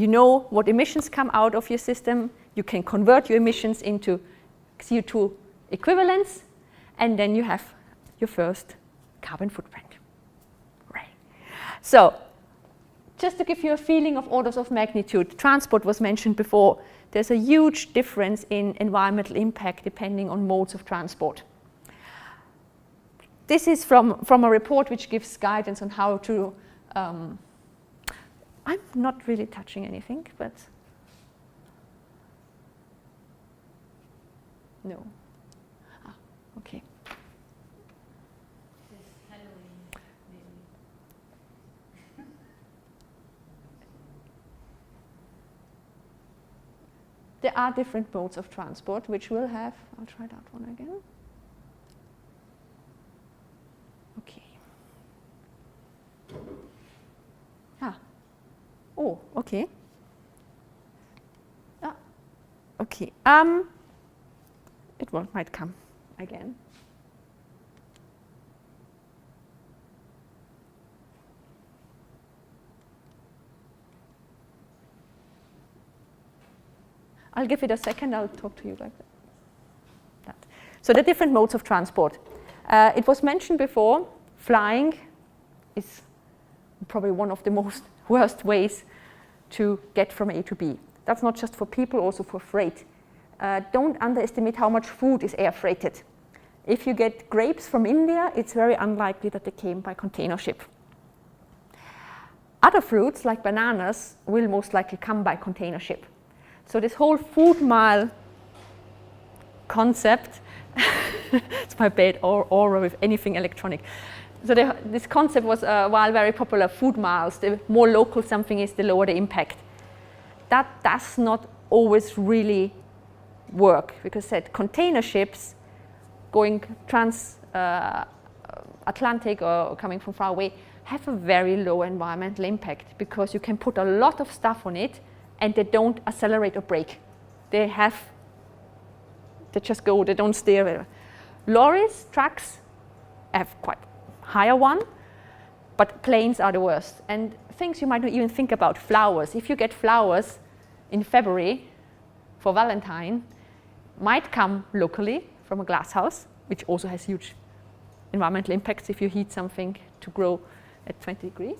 Speaker 1: know what emissions come out of your system. You can convert your emissions into CO2 equivalents, and then you have your first carbon footprint. Right. So, just to give you a feeling of orders of magnitude, transport was mentioned before. There's a huge difference in environmental impact depending on modes of transport. This is from a report which gives guidance on how to I'm not really touching anything, but no. Ah, okay. There are different modes of transport which will have, I'll try that one again. Okay. Oh, okay. Okay. It might come again. I'll give it a second. I'll talk to you like that. So the different modes of transport. It was mentioned before, flying is probably one of the most worst ways to get from A to B. That's not just for people, also for freight. Don't underestimate how much food is air freighted. If you get grapes from India, it's very unlikely that they came by container ship. Other fruits, like bananas, will most likely come by container ship. So this whole food mile concept It's my bad aura with anything electronic. So this concept was a while very popular, food miles. The more local something is, the lower the impact. That does not always really work, because container ships going Atlantic or coming from far away have a very low environmental impact, because you can put a lot of stuff on it and they don't accelerate or brake. They just go, they don't steer. Lorries, trucks have quite higher one, but planes are the worst. And things you might not even think about, flowers. If you get flowers in February for Valentine, might come locally from a glass house, which also has huge environmental impacts if you heat something to grow at 20 degrees,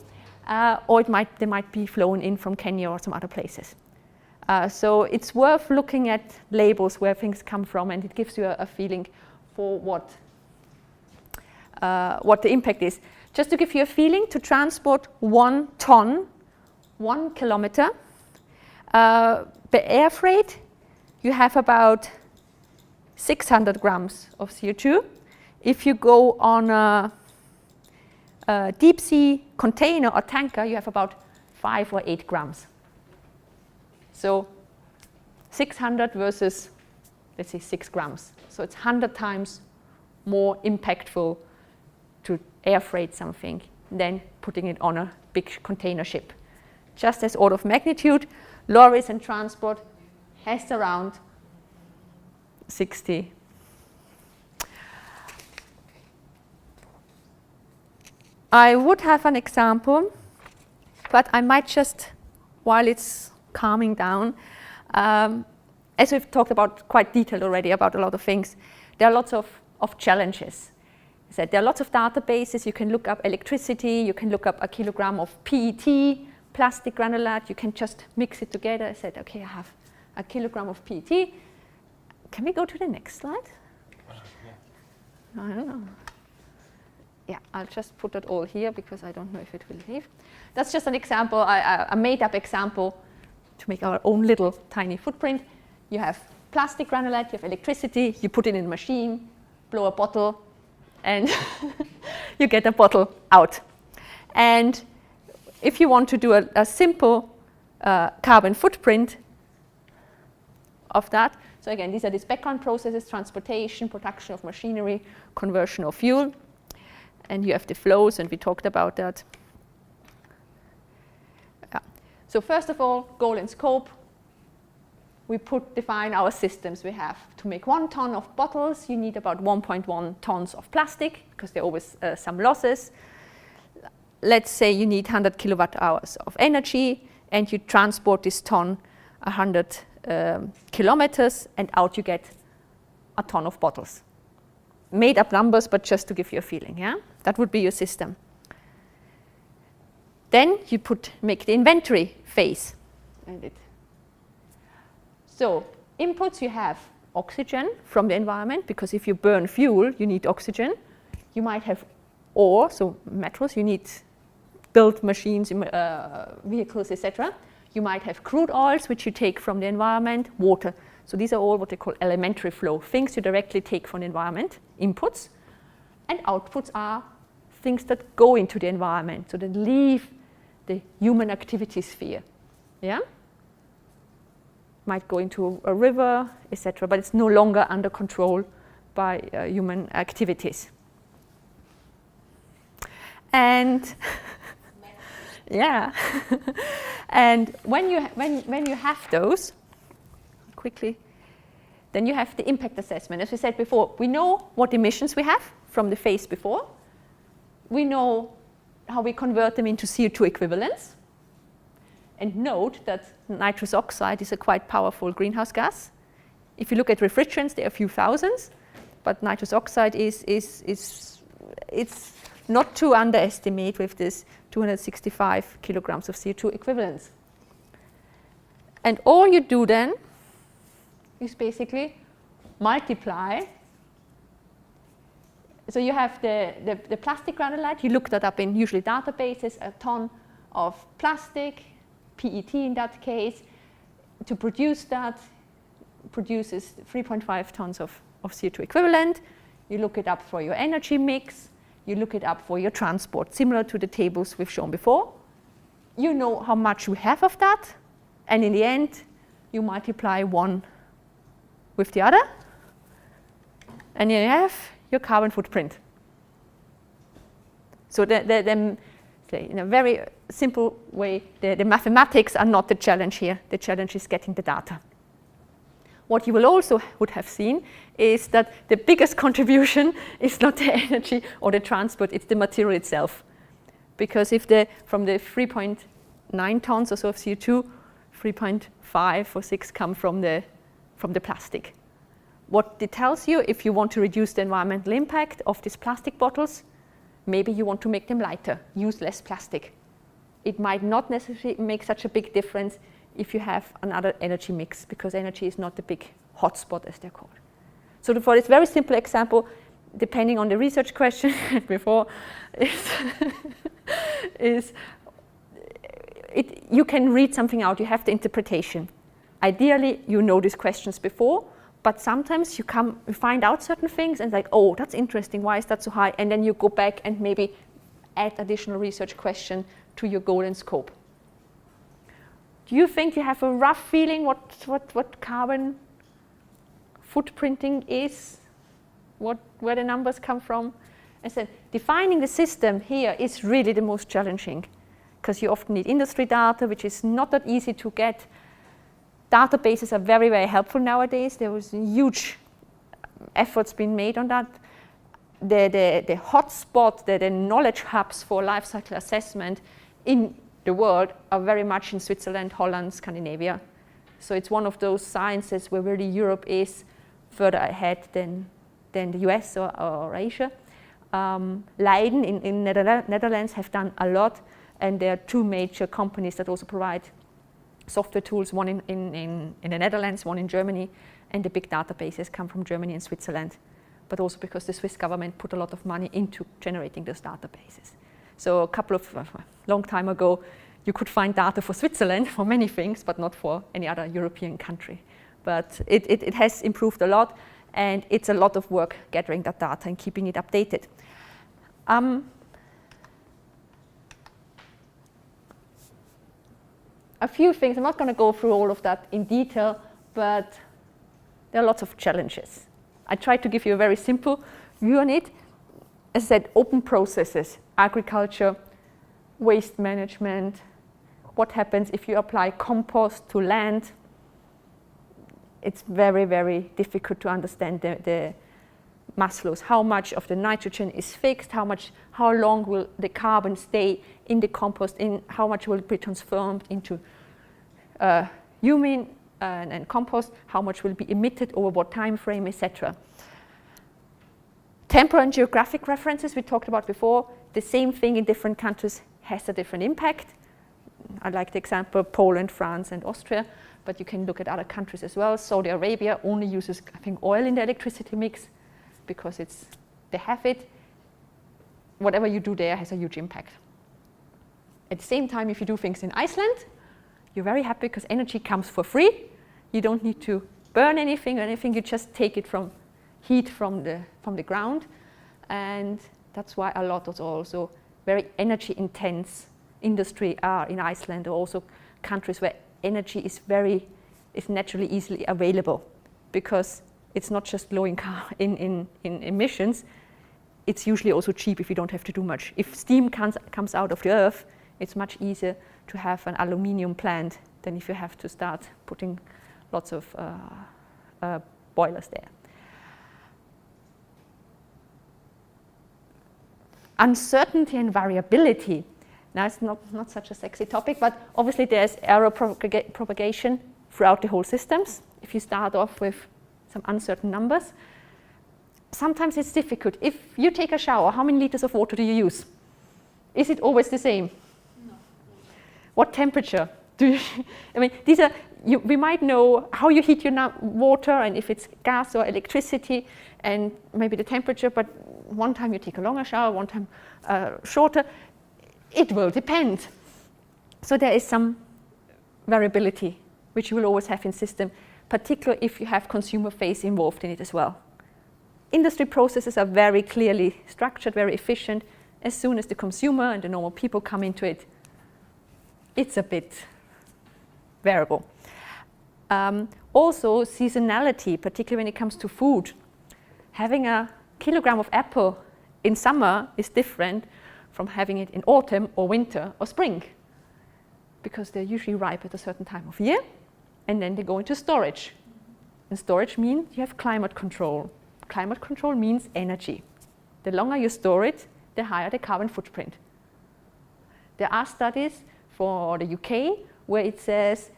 Speaker 1: or they might be flown in from Kenya or some other places. So it's worth looking at labels where things come from, and it gives you a feeling for what the impact is. Just to give you a feeling, to transport 1 ton, 1 kilometer, the air freight, you have about 600 grams of CO2. If you go on a deep sea container or tanker, you have about 5 or 8 grams. So 600 versus, let's say, 6 grams. So it's 100 times more impactful to air freight something than putting it on a big container ship. Just as order of magnitude, lorries and transport has around 60. I would have an example, but I might just, while it's calming down, as we've talked about quite detailed already about a lot of things, there are lots of challenges. So there are lots of databases. You can look up electricity, you can look up a kilogram of PET, plastic granulate, you can just mix it together. I said, okay, I have a kilogram of PET. Can we go to the next slide? I don't know. Yeah, I'll just put it all here because I don't know if it will leave. That's just an example, a made-up example to make our own little tiny footprint. You have plastic granulate, you have electricity, you put it in a machine, blow a bottle, and you get a bottle out. And if you want to do a simple carbon footprint of that, so again, these are these background processes: transportation, production of machinery, conversion of fuel. And you have the flows, and we talked about that. Yeah. So first of all, goal and scope. We define our systems. We have to make 1 ton of bottles. You need about 1.1 tons of plastic, because there are always some losses. Let's say you need 100 kilowatt hours of energy, and you transport this ton 100 kilometers, and out you get a ton of bottles. Made up numbers, but just to give you a feeling, yeah? That would be your system. Then you make the inventory phase. So inputs, you have oxygen from the environment, because if you burn fuel, you need oxygen. You might have ore, so metals, you need built machines, vehicles, etc. You might have crude oils, which you take from the environment, water. So these are all what they call elementary flow, things you directly take from the environment, inputs. And outputs are things that go into the environment, so that leave the human activity sphere. Yeah? Might go into a river, etc., but it's no longer under control by human activities. And yeah, and when you have those, quickly, then you have the impact assessment. As we said before, we know what emissions we have from the phase before. We know how we convert them into CO2 equivalents. And note that nitrous oxide is a quite powerful greenhouse gas. If you look at refrigerants, there are a few thousands, but nitrous oxide it's not to underestimate with this 265 kilograms of CO2 equivalents. And all you do then is basically multiply. So you have the plastic granulate, you look that up in usually databases, a ton of plastic, PET in that case. To produce that, produces 3.5 tons of of CO2 equivalent, you look it up for your energy mix, you look it up for your transport, similar to the tables we've shown before. You know how much we have of that, and in the end, you multiply one with the other, and you have your carbon footprint. So in a very simple way, the mathematics are not the challenge here. The challenge is getting the data. What you will also would have seen is that the biggest contribution is not the energy or the transport, it's the material itself. Because if from the 3.9 tons or so of CO2, 3.5 or 6 come from the plastic. What it tells you, if you want to reduce the environmental impact of these plastic bottles, maybe you want to make them lighter, use less plastic. It might not necessarily make such a big difference if you have another energy mix, because energy is not the big hotspot, as they're called. So for this very simple example, depending on the research question before, you can read something out, you have the interpretation. Ideally, you know these questions before, but sometimes you find out certain things and like, oh, that's interesting, why is that so high? And then you go back and maybe add additional research question to your goal and scope. Do you think you have a rough feeling what carbon footprinting is? Where the numbers come from? I said, defining the system here is really the most challenging, because you often need industry data, which is not that easy to get. Databases are very, very helpful nowadays. There was huge efforts being made on that. The hotspot, the knowledge hubs for life cycle assessment in the world are very much in Switzerland, Holland, Scandinavia. So it's one of those sciences where really Europe is further ahead than the US or Asia. Leiden in Netherlands have done a lot, and there are two major companies that also provide software tools, one in the Netherlands, one in Germany, and the big databases come from Germany and Switzerland, but also because the Swiss government put a lot of money into generating those databases. So long time ago, you could find data for Switzerland for many things, but not for any other European country. But it has improved a lot, and it's a lot of work gathering that data and keeping it updated. A few things, I'm not going to go through all of that in detail, but there are lots of challenges. I tried to give you a very simple view on it. As I said, open processes, agriculture, waste management. What happens if you apply compost to land? It's very, very difficult to understand the mass flows. How much of the nitrogen is fixed? How long will the carbon stay in the compost? How much will it be transformed into humin and compost? How much will be emitted over what time frame, etc. Temporal and geographic references we talked about before. The same thing in different countries has a different impact. I like the example of Poland, France, and Austria, but you can look at other countries as well. Saudi Arabia only uses, I think, oil in the electricity mix because they have it. Whatever you do there has a huge impact. At the same time, if you do things in Iceland, you're very happy because energy comes for free. You don't need to burn anything, you just take it from heat from the ground. And that's why a lot of also very energy intense industry are in Iceland, or also countries where energy is naturally easily available, because it's not just low in emissions, it's usually also cheap if you don't have to do much. If steam comes out of the earth, it's much easier to have an aluminium plant than if you have to start putting lots of boilers there. Uncertainty and variability. Now, it's not such a sexy topic, but obviously there's error propagation throughout the whole systems. If you start off with some uncertain numbers, sometimes it's difficult. If you take a shower, how many liters of water do you use? Is it always the same?
Speaker 3: No.
Speaker 1: What temperature do you? I mean, we might know how you heat your water and if it's gas or electricity and maybe the temperature, but one time you take a longer shower, one time shorter. It will depend. So there is some variability, which you will always have in system, particularly if you have consumer phase involved in it as well. industry processes are very clearly structured, very efficient. As soon as the consumer and the normal people come into it, it's a bit variable. Also, seasonality, particularly when it comes to food. Having a kilogram of apple in summer is different from having it in autumn or winter or spring, because they're usually ripe at a certain time of year, and then they go into storage. And storage means you have climate control. Climate control means energy. The longer you store it, the higher the carbon footprint. There are studies for the UK where it says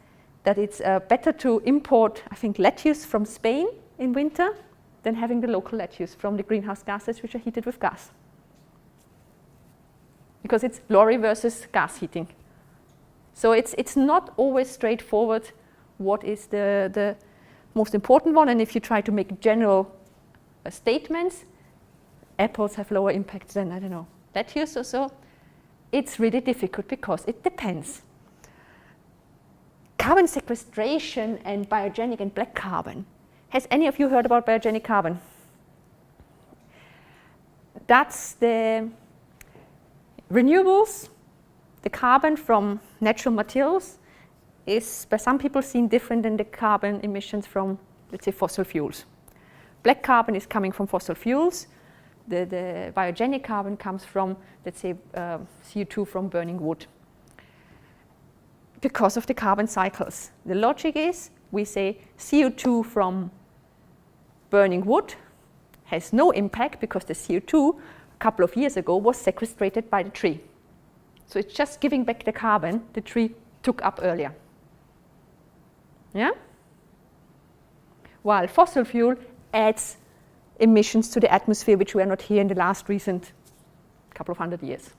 Speaker 1: that it's better to import, I think, lettuce from Spain in winter than having the local lettuce from the greenhouse gases which are heated with gas. Because it's lorry versus gas heating. So it's not always straightforward what is the most important one, and if you try to make general statements, apples have lower impact than, I don't know, lettuce or so, it's really difficult because it depends. Carbon sequestration and biogenic and black carbon. Has any of you heard about biogenic carbon? That's the renewables, the carbon from natural materials is by some people seen different than the carbon emissions from, let's say, fossil fuels. Black carbon is coming from fossil fuels. The biogenic carbon comes from, let's say, CO2 from burning wood. Because of the carbon cycles. The logic is, we say CO2 from burning wood has no impact because the CO2 a couple of years ago was sequestrated by the tree. So it's just giving back the carbon the tree took up earlier. Yeah? While fossil fuel adds emissions to the atmosphere which were not here in the last recent couple of 100 years.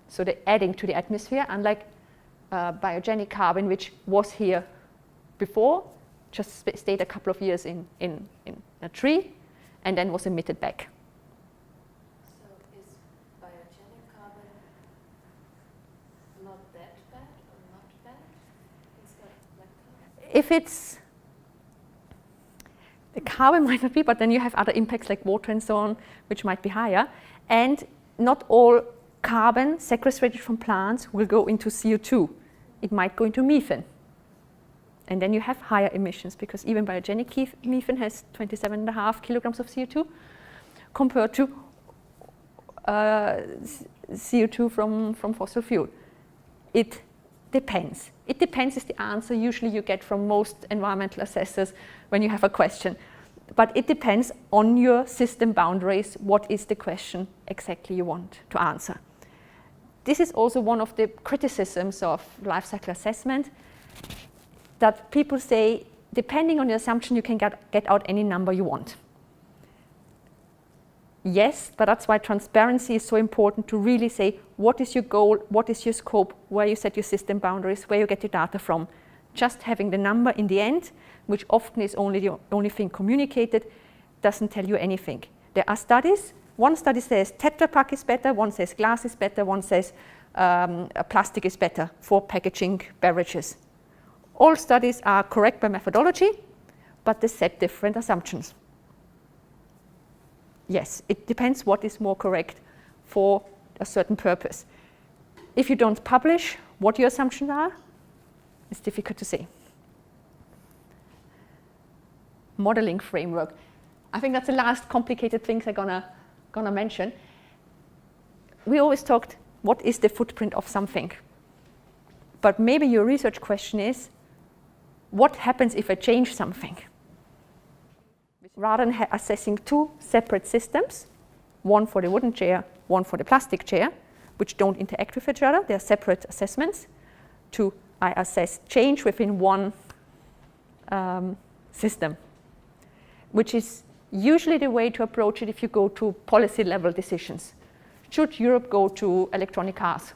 Speaker 1: So they're adding to the atmosphere, unlike biogenic carbon which was here before, just stayed a couple of years in a tree and then was emitted back.
Speaker 3: So is biogenic carbon not that bad or not bad instead of black carbon?
Speaker 1: If it's the carbon might not be, but then you have other impacts like water and so on, which might be higher. And not all carbon sequestrated from plants will go into CO2. It might go into methane. And then you have higher emissions because even biogenic methane has 27.5 kilograms of CO2 compared to CO2 from fossil fuel. It depends. It depends is the answer usually you get from most environmental assessors when you have a question. But it depends on your system boundaries, what is the question exactly you want to answer. This is also one of the criticisms of life cycle assessment, that people say, depending on your assumption, you can get out any number you want. Yes, but that's why transparency is so important, to really say, what is your goal, what is your scope, where you set your system boundaries, where you get your data from. Just having the number in the end, which often is only the only thing communicated, doesn't tell you anything. There are studies. One study says Tetra Pak is better, one says glass is better, one says plastic is better for packaging beverages. All studies are correct by methodology, but they set different assumptions. Yes, it depends what is more correct for a certain purpose. If you don't publish what your assumptions are, it's difficult to say. Modeling framework. I think that's the last complicated things I'm gonna mention. We always talked, what is the footprint of something? But maybe your research question is, what happens if I change something? Rather than assessing two separate systems, one for the wooden chair, one for the plastic chair, which don't interact with each other, they're separate assessments, I assess change within one system, which is usually the way to approach it if you go to policy level decisions. Should Europe go to electronic cars?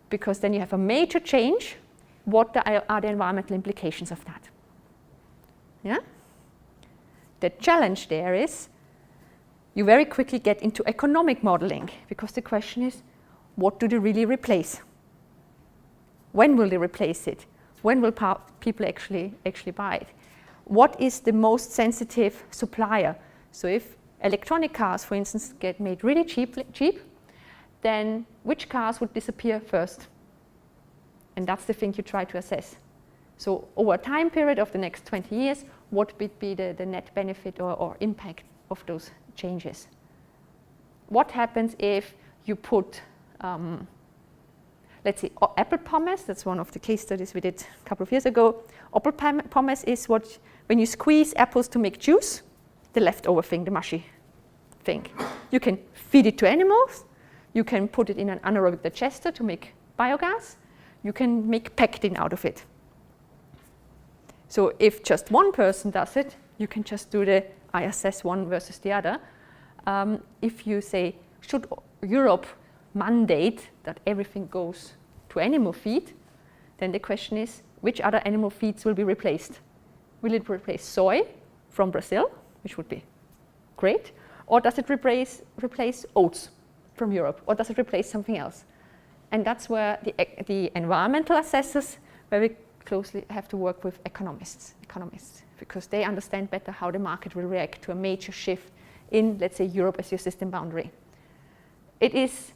Speaker 1: Because then you have a major change. What are the environmental implications of that? Yeah? The challenge there is you very quickly get into economic modeling, because the question is, what do they really replace? When will they replace it? When will people actually buy it? what is the most sensitive supplier. So if electronic cars, for instance, get made really cheap, then which cars would disappear first? And that's the thing you try to assess. So over a time period of the next 20 years, what would be the net benefit or impact of those changes? What happens if you put, let's say, apple pomace? That's one of the case studies we did a couple of years ago. Apple pomace is what, when you squeeze apples to make juice, the leftover thing, the mushy thing. You can feed it to animals. You can put it in an anaerobic digester to make biogas. You can make pectin out of it. So if just one person does it, you can just do I assess one versus the other. If you say, should Europe mandate that everything goes to animal feed, then the question is, which other animal feeds will be replaced? Will it replace soy from Brazil, which would be great, or does it replace oats from Europe, or does it replace something else? And that's where the environmental assessors very closely have to work with economists, because they understand better how the market will react to a major shift in, let's say, Europe as your system boundary. It is,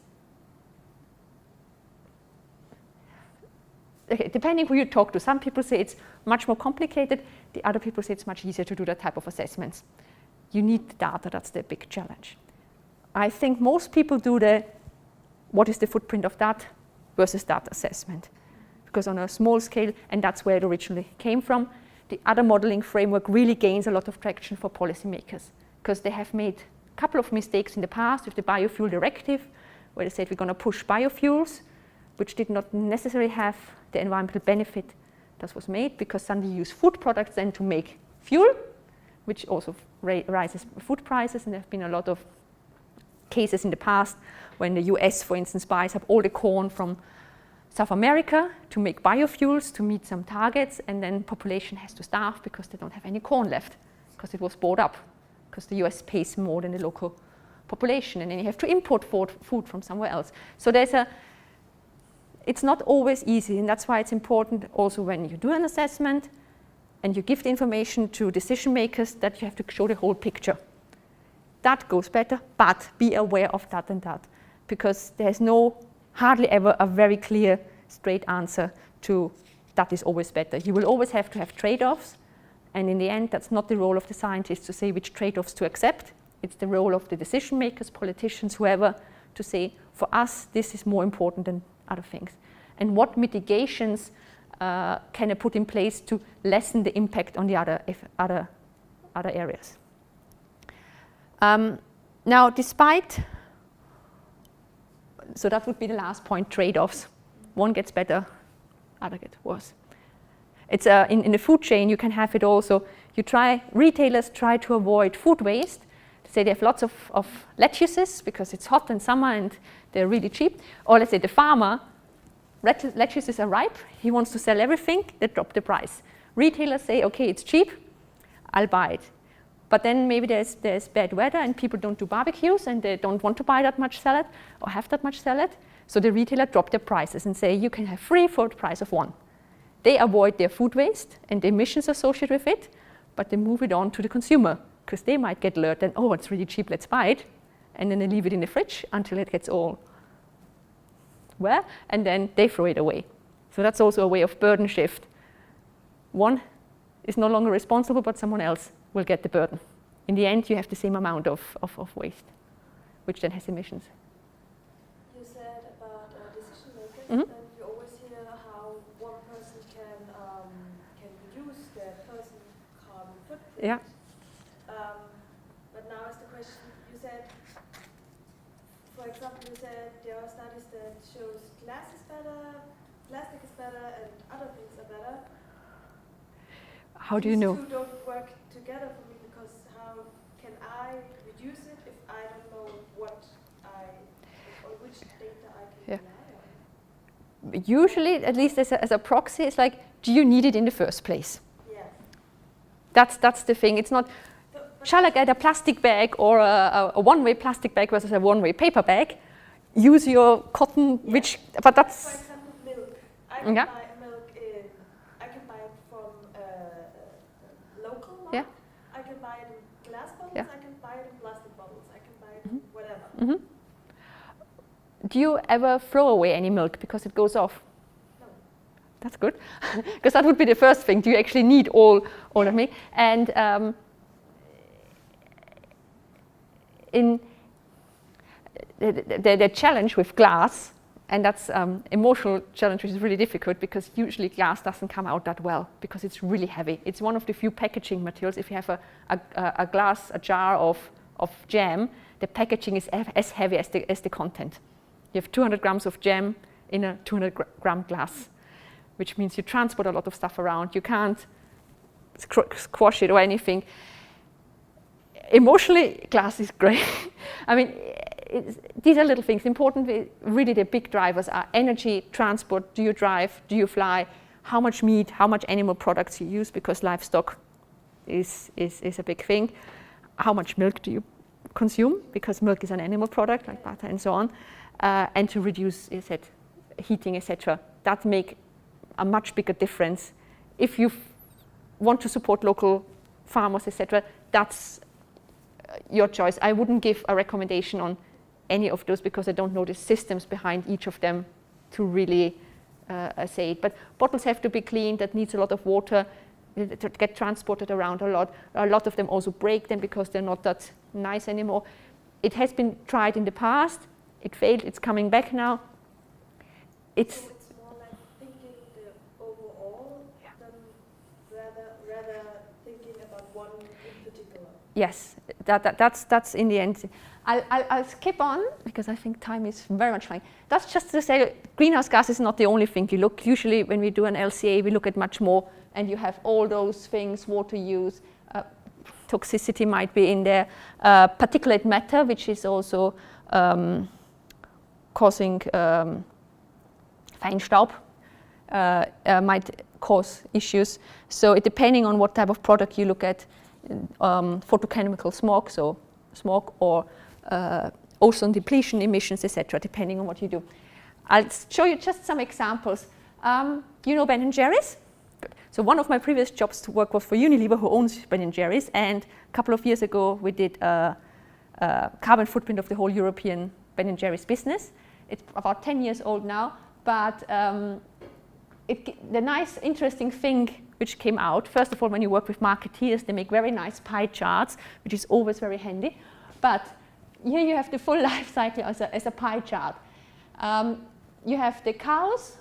Speaker 1: okay, depending who you talk to, some people say it's much more complicated, the other people say it's much easier to do that type of assessments. You need the data, that's the big challenge. I think most people do what is the footprint of that versus that assessment. Because on a small scale, and that's where it originally came from, the other modeling framework really gains a lot of traction for policymakers, because they have made a couple of mistakes in the past with the biofuel directive, where they said we're going to push biofuels, which did not necessarily have the environmental benefit that was made, because suddenly you use food products then to make fuel, which also rises food prices, and there have been a lot of cases in the past when the US, for instance, buys up all the corn from South America to make biofuels to meet some targets, and then population has to starve because they don't have any corn left, because it was bought up, because the US pays more than the local population, and then you have to import food from somewhere else. So it's not always easy, and that's why it's important also when you do an assessment and you give the information to decision makers that you have to show the whole picture. That goes better, but be aware of that and that, because there's hardly ever a very clear, straight answer to that is always better. You will always have to have trade-offs, and in the end, that's not the role of the scientists to say which trade-offs to accept. It's the role of the decision makers, politicians, whoever, to say, for us, this is more important than other things. And what mitigations can I put in place to lessen the impact on the other areas? Now, so that would be the last point, trade-offs. One gets better, other gets worse. It's in the food chain, you can have it also. Retailers try to avoid food waste. Say they have lots of lettuces because it's hot in summer and they're really cheap. Or let's say the farmer, lettuces are ripe, he wants to sell everything, they drop the price. Retailers say, okay, it's cheap, I'll buy it. But then maybe there's bad weather and people don't do barbecues and they don't want to buy that much salad or have that much salad. So the retailer drop their prices and say you can have 3 for the price of 1. They avoid their food waste and the emissions associated with it, but they move it on to the consumer because they might get lured and, oh, it's really cheap, let's buy it. And then they leave it in the fridge until it gets all well, and then they throw it away. So that's also a way of burden shift. One is no longer responsible, but someone else will get the burden. In the end, you have the same amount of waste, which then has emissions.
Speaker 4: You said about decision makers,
Speaker 1: Mm-hmm.
Speaker 4: and you always hear how one person can reduce their personal carbon footprint.
Speaker 1: Yeah.
Speaker 4: But now is the question, you said, for example, there are studies that shows glass is better, plastic is better, and other things are better.
Speaker 1: How do you know?
Speaker 4: These two don't work together for me, because how can I reduce it if I don't know or which data I can rely on?
Speaker 1: Usually, at least as a proxy, it's like, do you need it in the first place?
Speaker 4: Yeah.
Speaker 1: That's the thing. It's not, shall I get a plastic bag or a one-way plastic bag versus a one-way paper bag? Use your cotton,
Speaker 4: Yeah.
Speaker 1: but that's...
Speaker 4: For example, milk. I can
Speaker 1: Yeah.
Speaker 4: buy milk I can buy it from local
Speaker 1: Mhm. Do you ever throw away any milk because it goes off?
Speaker 4: No.
Speaker 1: That's good, because that would be the first thing. Do you actually need all of milk? And in the challenge with glass, and that's emotional challenge, which is really difficult because usually glass doesn't come out that well because it's really heavy. It's one of the few packaging materials. If you have a glass, a jar of jam, the packaging is as heavy as the content. You have 200 grams of jam in a 200-gram glass, which means you transport a lot of stuff around. You can't squash it or anything. Emotionally, glass is great. I mean, these are little things. Important, really the big drivers are energy, transport, do you drive, do you fly, how much meat, how much animal products you use, because livestock is a big thing. How much milk do you consume, because milk is an animal product, like butter and so on. And to reduce heating, etc. That make a much bigger difference. If you want to support local farmers, etc., that's your choice. I wouldn't give a recommendation on any of those because I don't know the systems behind each of them to really say it. But bottles have to be cleaned. That needs a lot of water to get transported around a lot. A lot of them also break them because they're not that nice anymore. It has been tried in the past. It failed. It's coming back now.
Speaker 4: So it's more like thinking the overall than rather thinking about one in particular.
Speaker 1: Yes, that's in the end. I'll skip on because I think time is very much flying. That's just to say greenhouse gas is not the only thing you look. Usually when we do an LCA, we look at much more, and you have all those things, water use, toxicity might be in there, particulate matter, which is also causing Feinstaub, might cause issues. So depending on what type of product you look at, photochemical smog, so smog, or ozone depletion emissions, etc., depending on what you do. I'll show you just some examples. You know Ben & Jerry's? Good. So one of my previous jobs to work was for Unilever, who owns Ben & Jerry's, and a couple of years ago we did a carbon footprint of the whole European Ben & Jerry's business. It's about 10 years old now, but the nice, interesting thing which came out, first of all, when you work with marketeers, they make very nice pie charts, which is always very handy. But here you have the full life cycle as a pie chart. You have the cows,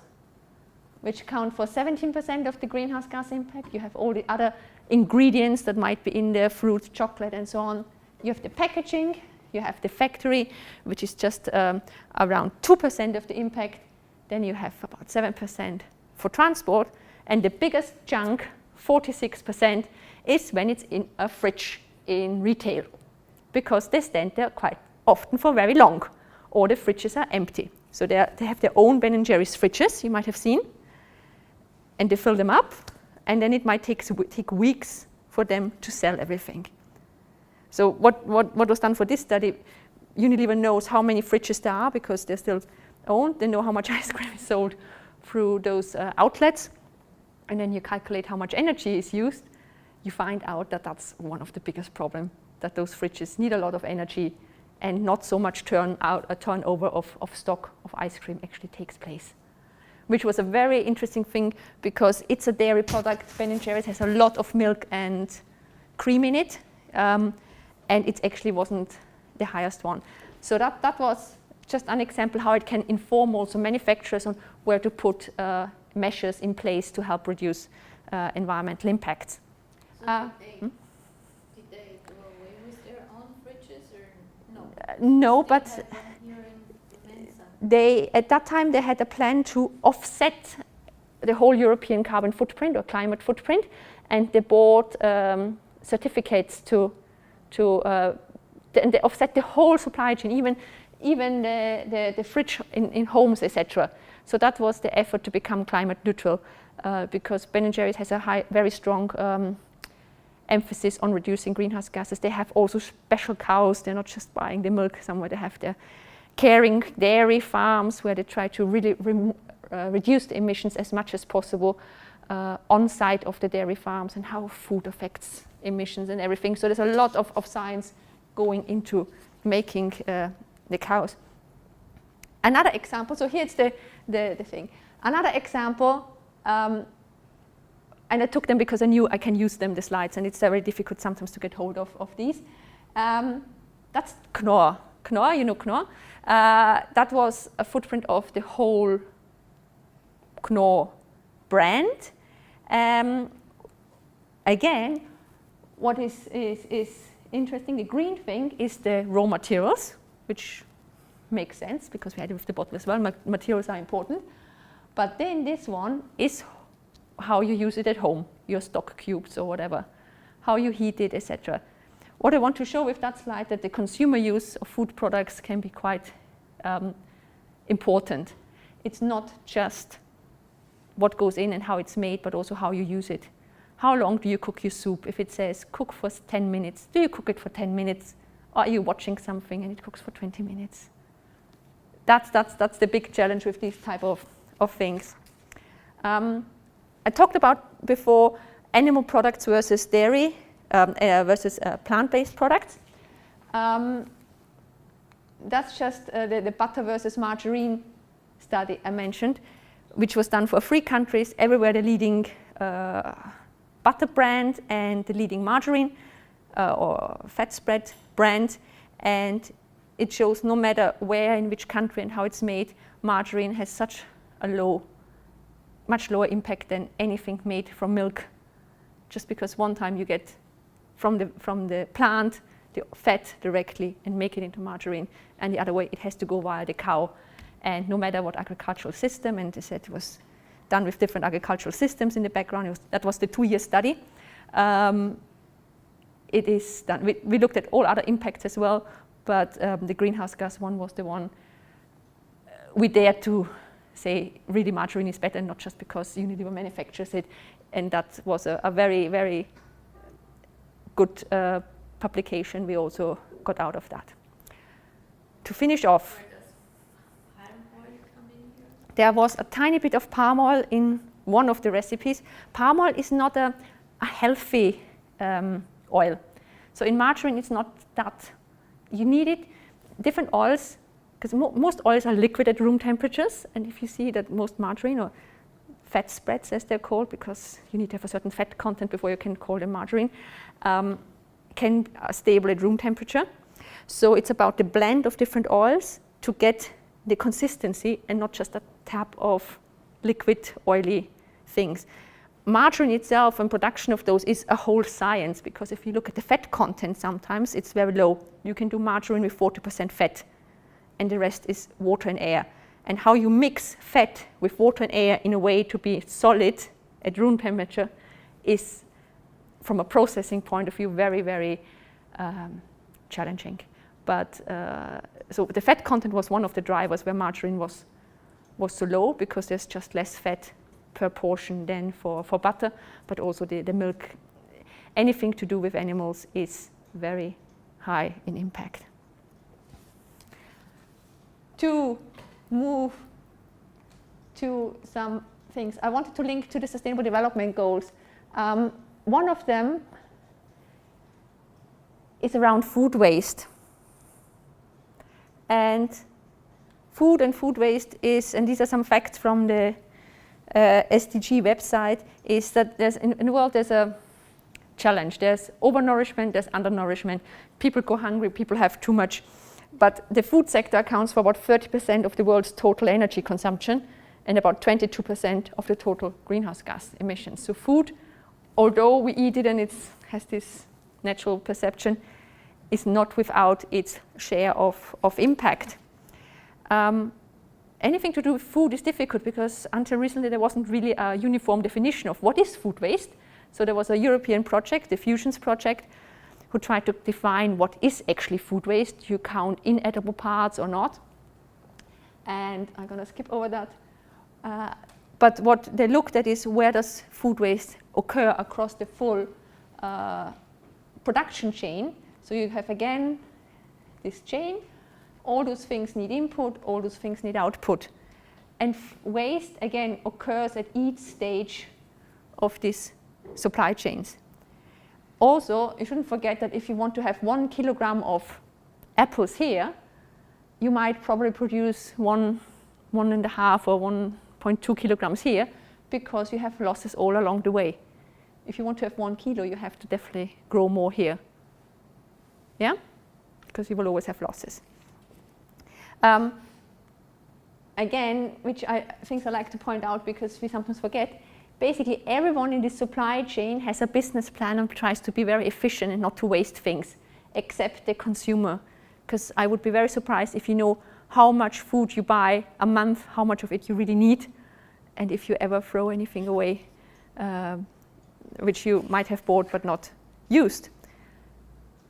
Speaker 1: which count for 17% of the greenhouse gas impact. You have all the other ingredients that might be in there, fruit, chocolate, and so on. You have the packaging. You have the factory, which is just around 2% of the impact. Then you have about 7% for transport. And the biggest chunk, 46%, is when it's in a fridge in retail, because they stand there quite often for very long, or the fridges are empty. So they have their own Ben & Jerry's fridges, you might have seen, and they fill them up, and then it might take weeks for them to sell everything. So what was done for this study, Unilever knows how many fridges there are because they're still owned. They know how much ice cream is sold through those outlets. And then you calculate how much energy is used. You find out that that's one of the biggest problems, that those fridges need a lot of energy and not so much turnover of stock of ice cream actually takes place. Which was a very interesting thing because it's a dairy product. Ben & Jerry's has a lot of milk and cream in it. And it actually wasn't the highest one. So that was just an example how it can inform also manufacturers on where to put measures in place to help reduce environmental impacts.
Speaker 3: So did they go away with their own fridges or no?
Speaker 1: No,
Speaker 3: They
Speaker 1: but
Speaker 3: had one here in Mensa.
Speaker 1: they at that time they had a plan to offset the whole European carbon footprint or climate footprint, and they bought certificates and they offset the whole supply chain, even the fridge in homes, etc. So that was the effort to become climate neutral, because Ben & Jerry's has a very strong emphasis on reducing greenhouse gases. They have also special cows. They're not just buying the milk somewhere. They have their caring dairy farms where they try to really reduce the emissions as much as possible on site of the dairy farms, and how food affects emissions and everything. So there's a lot of science going into making the cows. Another example, so here's the thing. Another example, and I took them because I knew I can use them, the slides, and it's very difficult sometimes to get hold of these. That's Knorr. Knorr, you know Knorr? That was a footprint of the whole Knorr brand. Again, what is interesting, the green thing is the raw materials, which makes sense because we had it with the bottle as well. Materials are important. But then this one is how you use it at home, your stock cubes or whatever, how you heat it, etc. What I want to show with that slide that the consumer use of food products can be quite important. It's not just what goes in and how it's made, but also how you use it. How long do you cook your soup? If it says cook for 10 minutes, do you cook it for 10 minutes? Or are you watching something and it cooks for 20 minutes? That's the big challenge with these type of things. I talked about before animal products versus dairy versus plant-based products. That's just the butter versus margarine study I mentioned, which was done for 3 countries, everywhere the leading butter brand and the leading margarine or fat spread brand. And it shows no matter where, in which country and how it's made, margarine has such a much lower impact than anything made from milk. Just because one time you get from the plant the fat directly and make it into margarine, and the other way it has to go via the cow. And no matter what agricultural system, and they said it was done with different agricultural systems in the background, that was the 2-year study. It is done. We looked at all other impacts as well, but the greenhouse gas one was the one we dared to say really margarine is better, not just because Unilever manufactures it. And that was a very, very good publication we also got out of that. To finish off,
Speaker 3: Where does palm oil come in here?
Speaker 1: there was a tiny bit of palm oil in one of the recipes. Palm oil is not a healthy oil. So in margarine, it's not that. You need it, different oils, because most oils are liquid at room temperatures. And if you see that most margarine or fat spreads, as they're called, because you need to have a certain fat content before you can call them margarine, can stable at room temperature. So it's about the blend of different oils to get the consistency and not just a tap of liquid oily things. Margarine itself and production of those is a whole science, because if you look at the fat content, sometimes it's very low. You can do margarine with 40% fat, and the rest is water and air. And how you mix fat with water and air in a way to be solid at room temperature is, from a processing point of view, very, very challenging. But so the fat content was one of the drivers where margarine was so low, because there's just less fat per portion than for butter, but also the milk. Anything to do with animals is very high in impact. To move to some things, I wanted to link to the Sustainable Development Goals. One of them is around food waste. And food waste is, and these are some facts from the SDG website, is that in the world there's a challenge. There's overnourishment, there's undernourishment. People go hungry, people have too much. But the food sector accounts for about 30% of the world's total energy consumption and about 22% of the total greenhouse gas emissions. So food, although we eat it and it has this natural perception, is not without its share of impact. Anything to do with food is difficult, because until recently there wasn't really a uniform definition of what is food waste. So there was a European project, the Fusions project, who tried to define what is actually food waste. You count inedible parts or not. And I'm going to skip over that. But what they looked at is, where does food waste occur across the full production chain. So you have, again, this chain. All those things need input, all those things need output. And waste, again, occurs at each stage of these supply chains. Also, you shouldn't forget that if you want to have 1 kilogram of apples here, you might probably produce 1.5 or 1.2 kilograms here because you have losses all along the way. If you want to have 1 kilo, you have to definitely grow more here. Yeah? Because you will always have losses. Again, which things I like to point out because we sometimes forget, basically everyone in this supply chain has a business plan and tries to be very efficient and not to waste things, except the consumer. Because I would be very surprised if you know how much food you buy a month, how much of it you really need, and if you ever throw anything away, which you might have bought but not used.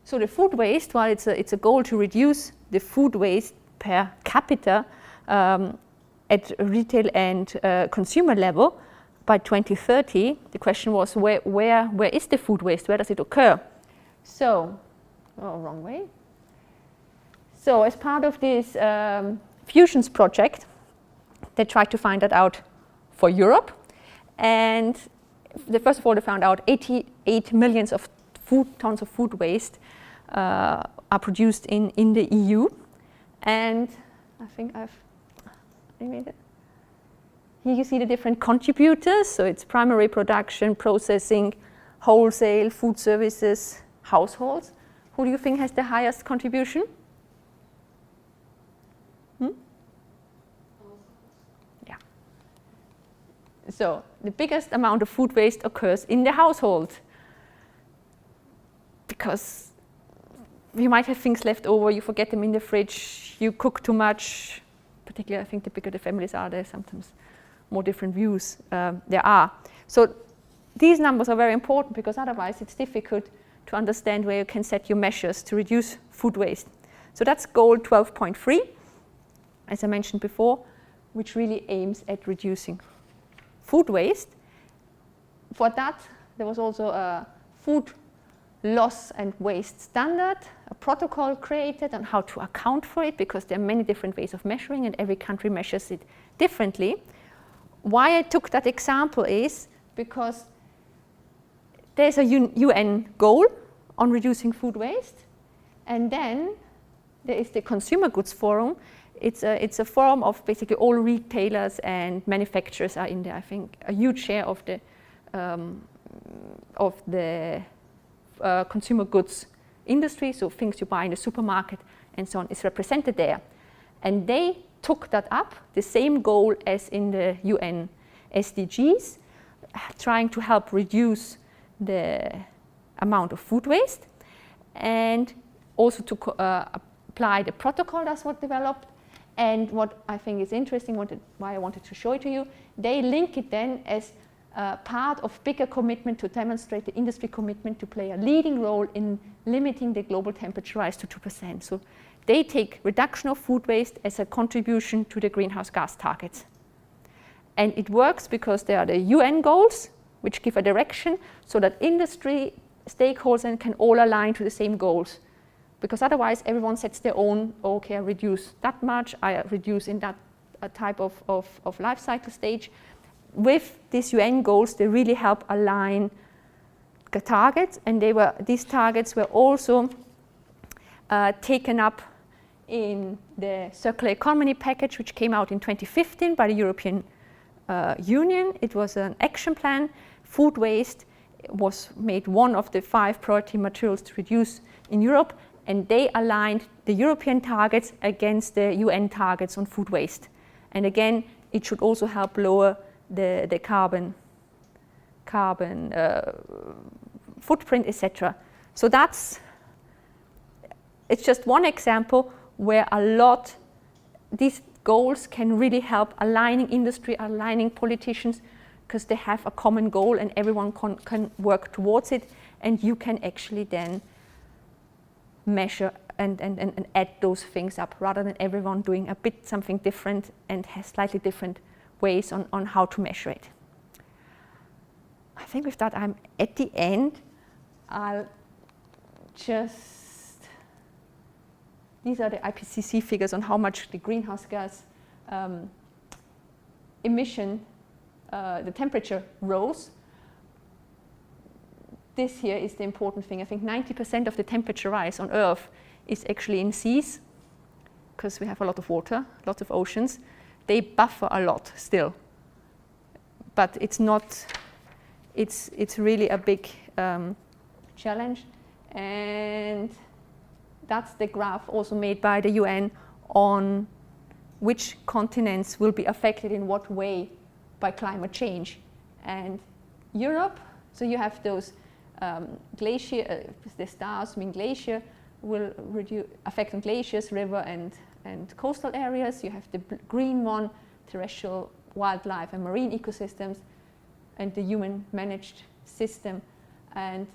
Speaker 1: So the food waste, while it's a goal to reduce the food waste per capita at retail and consumer level by 2030, the question was where is the food waste? Where does it occur? So, wrong way. So as part of this Fusions project, they tried to find that out for Europe. And first of all, they found out 88 million of tons of food waste are produced in the EU. And I think I've made it. Here you see the different contributors. So it's primary production, processing, wholesale, food services, households. Who do you think has the highest contribution? Yeah. So the biggest amount of food waste occurs in the household because you might have things left over, you forget them in the fridge, you cook too much. Particularly, I think the bigger the families are, there's sometimes more different views there are. So these numbers are very important because otherwise it's difficult to understand where you can set your measures to reduce food waste. So that's goal 12.3, as I mentioned before, which really aims at reducing food waste. For that, there was also a food loss and waste standard, a protocol created on how to account for it because there are many different ways of measuring and every country measures it differently. Why I took that example is because there's a UN goal on reducing food waste, and then there is the Consumer Goods Forum. It's a forum of basically all retailers and manufacturers are in there. I think a huge share of the consumer goods industry, so things you buy in the supermarket and so on, is represented there. And they took that up, the same goal as in the UN SDGs, trying to help reduce the amount of food waste, and also to apply the protocol that's what developed. And what I think is interesting, why I wanted to show it to you, they link it then as part of bigger commitment to demonstrate the industry commitment to play a leading role in limiting the global temperature rise to 2%. So they take reduction of food waste as a contribution to the greenhouse gas targets. And it works because there are the UN goals, which give a direction so that industry stakeholders can all align to the same goals. Because otherwise everyone sets their own, okay, I reduce that much, I reduce in that type of life cycle stage. With these UN goals, they really help align the targets, and these targets were also taken up in the circular economy package, which came out in 2015 by the European Union. It was an action plan. Food waste was made one of the 5 priority materials to reduce in Europe, and they aligned the European targets against the UN targets on food waste. And again, it should also help lower the carbon footprint, etc. So it's just one example where these goals can really help aligning industry, aligning politicians, because they have a common goal and everyone can work towards it, and you can actually then measure and add those things up rather than everyone doing a bit something different and has slightly different ways on how to measure it. I think with that I'm at the end. These are the IPCC figures on how much the greenhouse gas emission, the temperature rose. This here is the important thing. I think 90% of the temperature rise on Earth is actually in seas. because we have a lot of water, lots of oceans. They buffer a lot still, but it's not. It's really a big challenge, and that's the graph also made by the UN on which continents will be affected in what way by climate change. And Europe, so you have those glacier, the stars mean glacier, will affect on glaciers, river and coastal areas. You have the green one, terrestrial wildlife and marine ecosystems, and the human managed system. And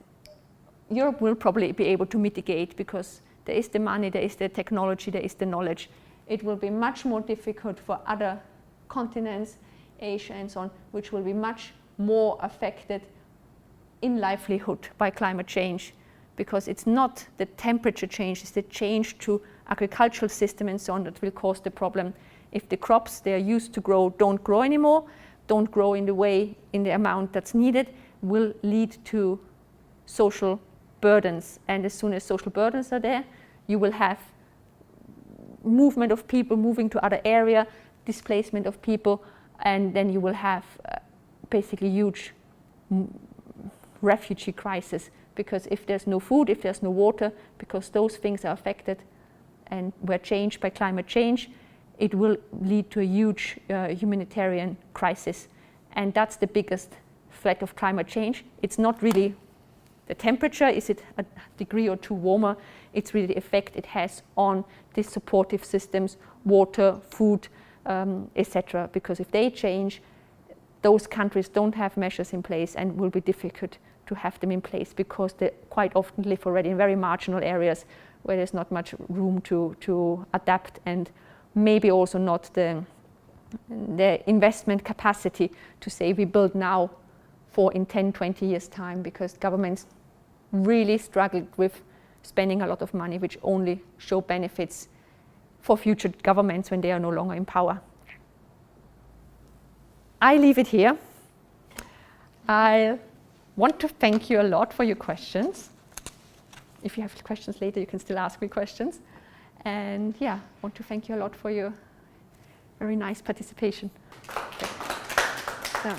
Speaker 1: Europe will probably be able to mitigate because there is the money, there is the technology, there is the knowledge. It will be much more difficult for other continents, Asia and so on, which will be much more affected in livelihood by climate change, because it's not the temperature change, it's the change to agricultural system and so on that will cause the problem. If the crops they are used to grow don't grow anymore, don't grow in the way, in the amount that's needed, will lead to social burdens. And as soon as social burdens are there, you will have movement of people moving to other area, displacement of people, and then you will have basically huge refugee crisis, because if there's no food, if there's no water, because those things are affected and were changed by climate change, it will lead to a huge humanitarian crisis. And that's the biggest threat of climate change. It's not really the temperature, is it a degree or two warmer? It's really the effect it has on the supportive systems, water, food, etc. Because if they change, those countries don't have measures in place and will be difficult to have them in place because they quite often live already in very marginal areas where there's not much room to adapt, and maybe also not the investment capacity to say we build now for in 10, 20 years time, because governments really struggled with spending a lot of money which only show benefits for future governments when they are no longer in power. I leave it here. I want to thank you a lot for your questions. If you have questions later, you can still ask me questions. And yeah, I want to thank you a lot for your very nice participation. So.